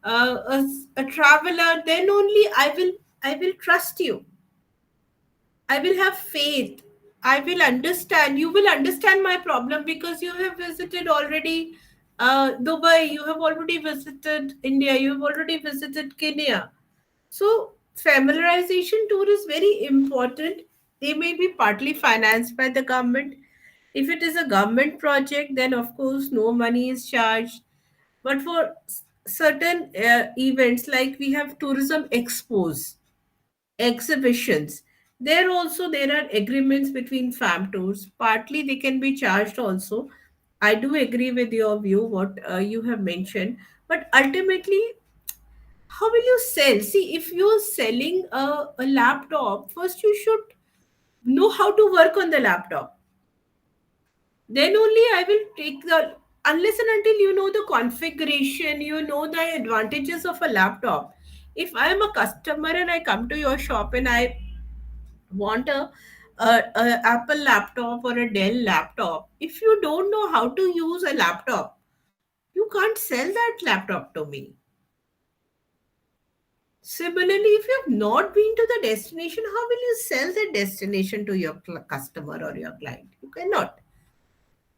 a traveler, then only I will trust you. I will have faith. I will understand. You will understand my problem because you have visited already Dubai, you have already visited India, you have already visited Kenya. So, familiarization tour is very important. They may be partly financed by the government. If it is a government project, then of course no money is charged. But for certain events, like we have tourism expos, exhibitions, there are agreements between fam tours. Partly they can be charged also. I do agree with your view, what you have mentioned. But ultimately, how will you sell? See, if you're selling a laptop, first you should know how to work on the laptop. Then only I will take the, unless and until you know the configuration, you know the advantages of a laptop. If I am a customer and I come to your shop and I want a Apple laptop or a Dell laptop, if you don't know how to use a laptop, you can't sell that laptop to me. Similarly, if you have not been to the destination, how will you sell the destination to your customer or your client? You cannot.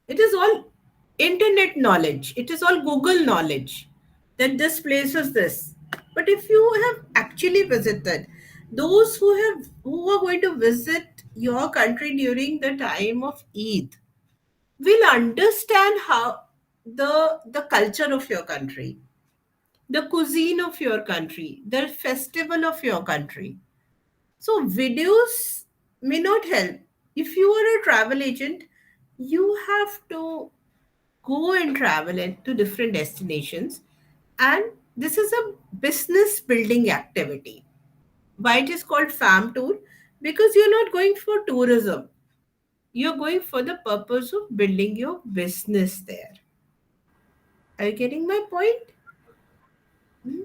It is all internet knowledge. It is all Google knowledge that this place is this. But if you have actually visited, those who are going to visit your country during the time of Eid will understand how the culture of your country, the cuisine of your country, the festival of your country. So videos may not help. If you are a travel agent, you have to go and travel to different destinations, and this is a business building activity. Why it is called fam tour? Because you're not going for tourism. You're going for the purpose of building your business there. Are you getting my point? Hmm?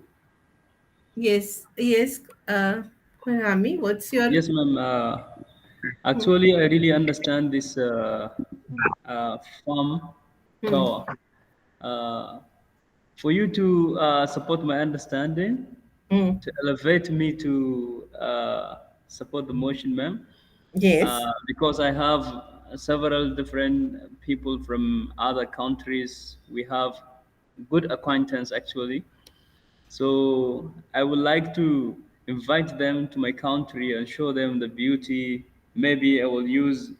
Yes, yes. Konami, what's your Yes, ma'am. Actually, I really understand this farm Hmm. tour. Uh, for you to support my understanding, Hmm. to elevate me to support the motion, ma'am, Yes. because I have several different people from other countries. We have good acquaintance actually. So I would like to invite them to my country and show them the beauty. Maybe I will use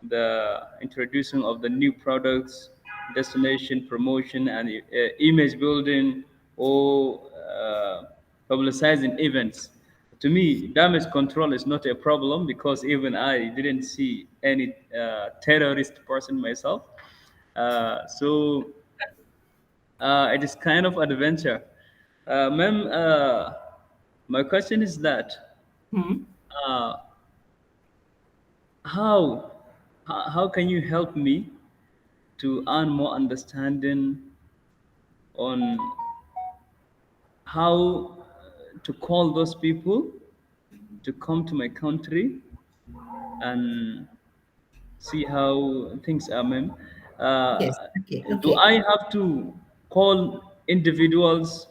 the introducing of the new products, destination promotion, and image building, or publicizing events. To me, damage control is not a problem because even I didn't see any terrorist person myself. So it is kind of adventure. Ma'am, my question is that Hmm. uh, how, how can you help me to earn more understanding on how to call those people to come to my country and see how things are, ma'am. Yes. Uh, Okay. do Okay. I have to call individuals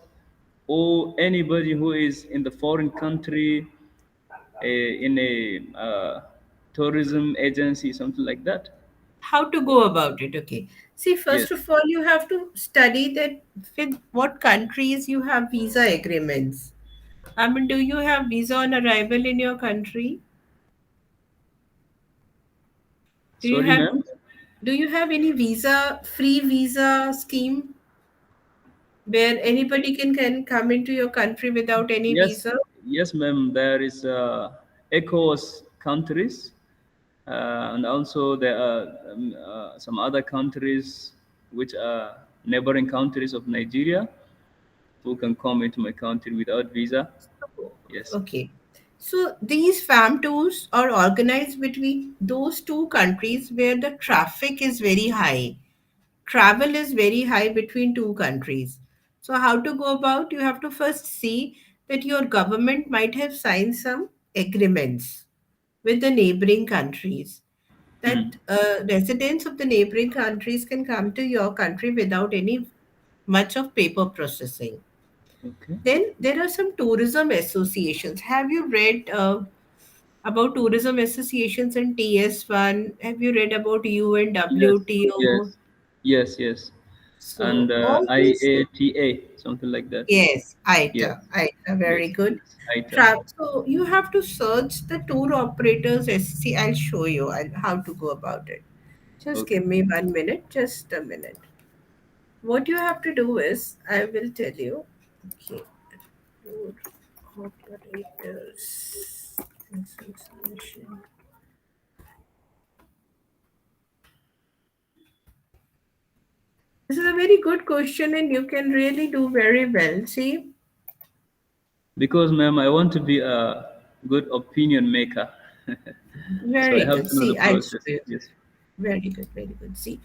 or anybody who is in the foreign country in a tourism agency, something like that? How to go about it? Okay. See, Yes. first of all, you have to study that with what countries you have visa agreements. I mean, do you have visa on arrival in your country? Do you Sorry, have ma'am. do you have any free visa scheme where anybody can come into your country without any Yes, visa? yes, ma'am. There is ECOWAS countries, and also there are some other countries which are neighboring countries of Nigeria who can come into my country without visa. Yes. Okay. So these FAM tours are organized between those two countries where the traffic is very high. Travel is very high between two countries. So how to go about? You have to first see that your government might have signed some agreements with the neighboring countries, Hmm. that residents of the neighboring countries can come to your country without any much of paper processing. Okay. Then there are some tourism associations. Have you read about tourism associations in TS1? Have you read about Yes. UNWTO? Yes. Yes. Yes. And So all these, IATA, something like that. yes, Yes. ITA, very Yes. good. Yes. ITA. So you have to search the tour operators. See, I'll show you how to go about it. Just Okay. give me 1 minute, just a minute. What you have to do is, I will tell you. Okay, tour operators association. This is a very good question, and you can really do very well. See, Because, ma'am, I want to be a good opinion maker. So I very have good. to know the See, I'll show process. you. Yes. Very good, very good. See,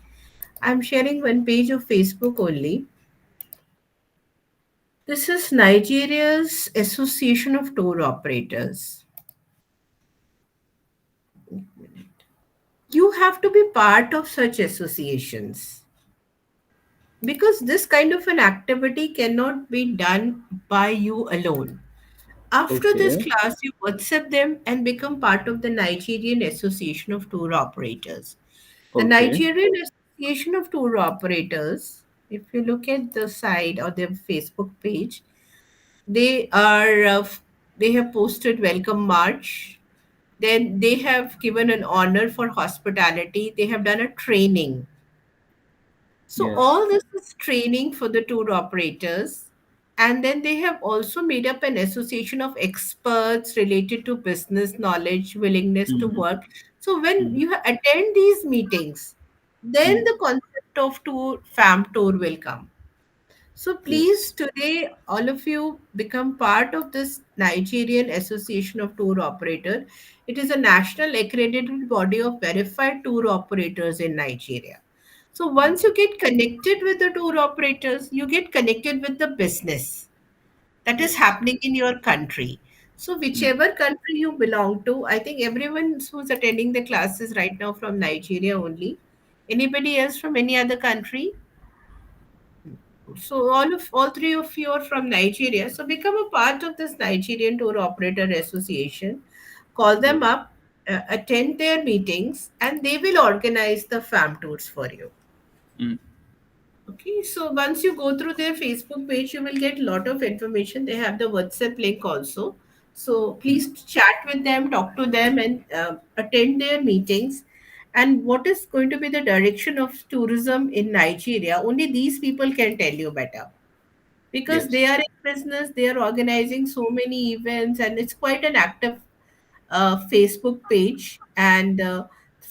I'm sharing one page of Facebook only. This is Nigeria's Association of Tour Operators. You have to be part of such associations because this kind of an activity cannot be done by you alone. After this Okay. class, you WhatsApp them and become part of the Nigerian Association of Tour Operators. The Okay. Nigerian Association of Tour Operators, if you look at the site or their Facebook page, they are they have posted welcome march. Then they have given an honor for hospitality. They have done a training. So Yes. all this is training for the tour operators. And then they have also made up an association of experts related to business knowledge, willingness to Mhm. work. So when Mhm. you attend these meetings, then Mm. the concept of tour, fam tour will come. So please, Yes. today, all of you become part of this Nigerian Association of Tour Operator. It is a national accredited body of verified tour operators in Nigeria. So once you get connected with the tour operators, you get connected with the business that is Yes. happening in your country. So Mm. whichever country you belong to, I think everyone who's attending the classes right now from Nigeria only. Anybody else from any other country? So all three of you are from Nigeria. So become a part of this Nigerian Tour Operator Association. Call them up, attend their meetings, and they will organize the fam tours for you. Mm. Okay, so once you go through their Facebook page, you will get a lot of information. They have the WhatsApp link also. So Mm. please chat with them, talk to them, and attend their meetings. And what is going to be the direction of tourism in Nigeria? Only these people can tell you better because they Yes. are in business. They are organizing so many events, and it's quite an active Facebook page. And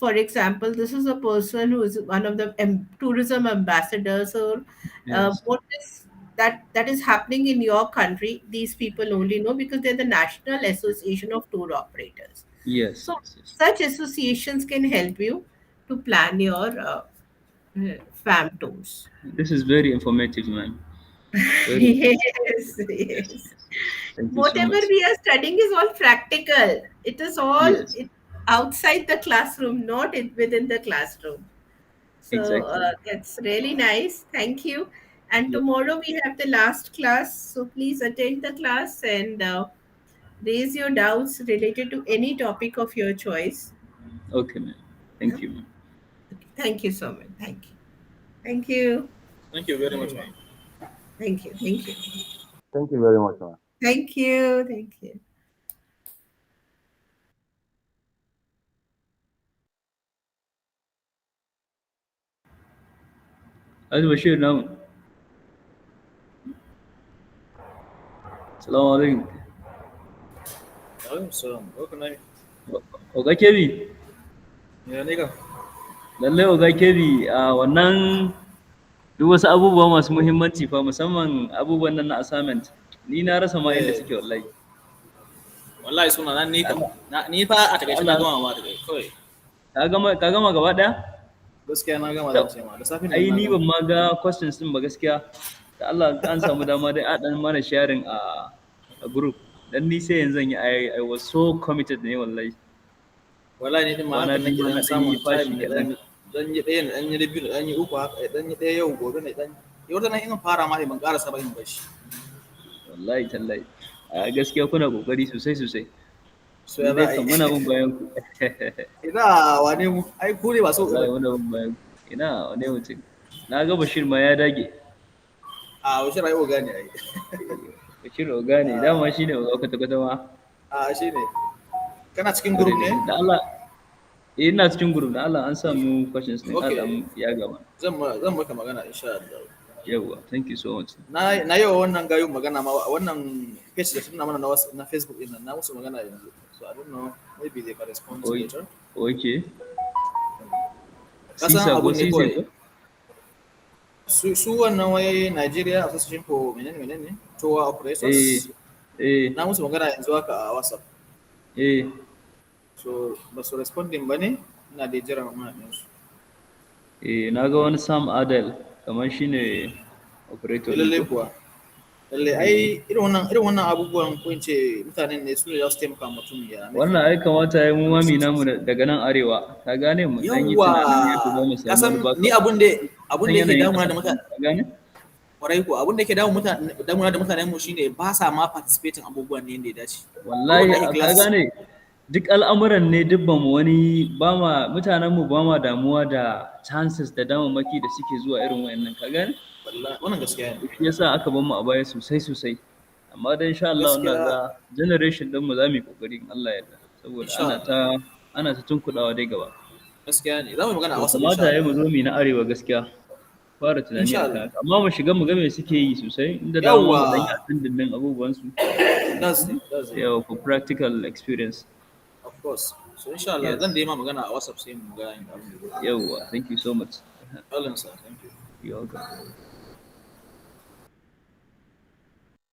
for example, this is a person who is one of the tourism ambassadors. Or Yes. what is that is happening in your country? These people only know because they're the National Association of Tour Operators. Yes. So Yes. Yes. such associations can help you to plan your fam tours. This is very informative, man. Very. Yes, Yes. yes. Yes. Thank you so Whatever much. we are studying is all practical. It is all Yes. outside the classroom, not within the classroom. So Exactly. that's really nice. Thank you. And Yep. tomorrow we have the last class. So please attend the class and raise your doubts related to any topic of your choice. Okay, man. Yeah. Thank you, man. Okay. Thank you so much. Thank you. Thank you. Thank you very much, man. Thank you. Thank you. Thank you very much, man. Thank you. Thank you. Hadi Bashir now. Assalamu alaikum. Alaikum salam. Welcome, man. Oga Kebi. Ya ne ka? Lallai Oga Kebi a wannan duk wasu abubuwa masu muhimmanci fa musamman abubuwan nan na assignment. Ni na rasa ma inda suke wallahi. Wallahi suna nan ni kam. Ni fa a takaice na gama ma takaice kawai. Ka gama gaba ɗaya? Gaskiya na gama zan ce ma. Da safe ne Ai na ni gama. ban ma ga questions din ba gaskiya. Da Allah an samu dama dai a dan mana sharing a group. Dan ni sai yanzu I was so committed ne wallahi. Wallahi ni din ma Kwana haka nake biyu ma dan na ɗan samun yi fashi time ne kaɗan. dan yi ɗaya ne dan yi biyu dan yi uku haka dan yi ɗaya yau gobe ne dan yau da nan in fara ma ban ƙarasa ba in bashi. Wallahi tallahi. A gaskiya kuna kokari sosai sosai. So ya Dai za a kan yi. muna bin bayan ku. Ina wane mu ai ku ne ba so Wallahi muna bin bayan ku. Ina wane mutum. Na ga Bashir ma ya dage. a wasu rayuwa gane ai. Bashir oga ne dama shine oga kwata-kwata ma. A shi ne. Kana cikin group ne? Da Allah ina cikin group da Allah an samu questions ne Okay. Adam ya gama. Zan maka magana insha Allah. Yawwa, thank you so much. Na yau wannan gayu magana ma wannan page da suna mana na Facebook din nan na musu magana yanzu. So I don't know, maybe they can respond later. Okay. Kasan Sisa abu ko ne Sise kawai. ko? Su wannan wai Nigeria Association for menene tour operators. Na musu magana yanzu haka a WhatsApp. So ba su responding ba ne, ina da jiran wannan su. Na ga wani Sam Adel kamar shine operator. Lalle kuwa. Lalle ai irin wannan abubuwan ko in ce mutanen ne su ne za su taimaka mutum ya. Wannan ai kamata ya mu mami namu daga nan arewa. Ka gane mu dan yi tunanin yadda za mu samu kasan wani baka. ni abun da yake damuna da mutane. Ka gane? Kwarai ko abun da yake damuna da mutanen mu shine ba sa ma participating abubuwan ne yadda ya dace. Wallahi ka gane duk al'amuran ne duk ba mu wani ba ma mutanen mu ba ma damuwa da chances da damammaki da suke zuwa irin wayannan ka gane? Wallahi wannan gaskiya ne. Shi yasa aka bar mu a baya sosai sosai. Amma dai insha Allah wannan ga generation din mu za mu yi kokari in Allah ya yarda. saboda ana ta tunkuɗawa dai gaba. Gaskiya ne. Za mu magana a To WhatsApp kamata insha ya mu Allah. zo mu yi na arewa gaskiya. Fara tunani Insha a Allah. kan haka. Amma mu shiga mu ga me suke yi sosai inda dama mu dan yi Yawwa. attending din abubuwan su. That's it. That's it. Yawa for practical experience. Of course. So insha Allah Yes. zan dai ma magana a WhatsApp sai mu ga inda abin da zai. Yawwa, thank you so much. Allah sa. Thank you. You're welcome.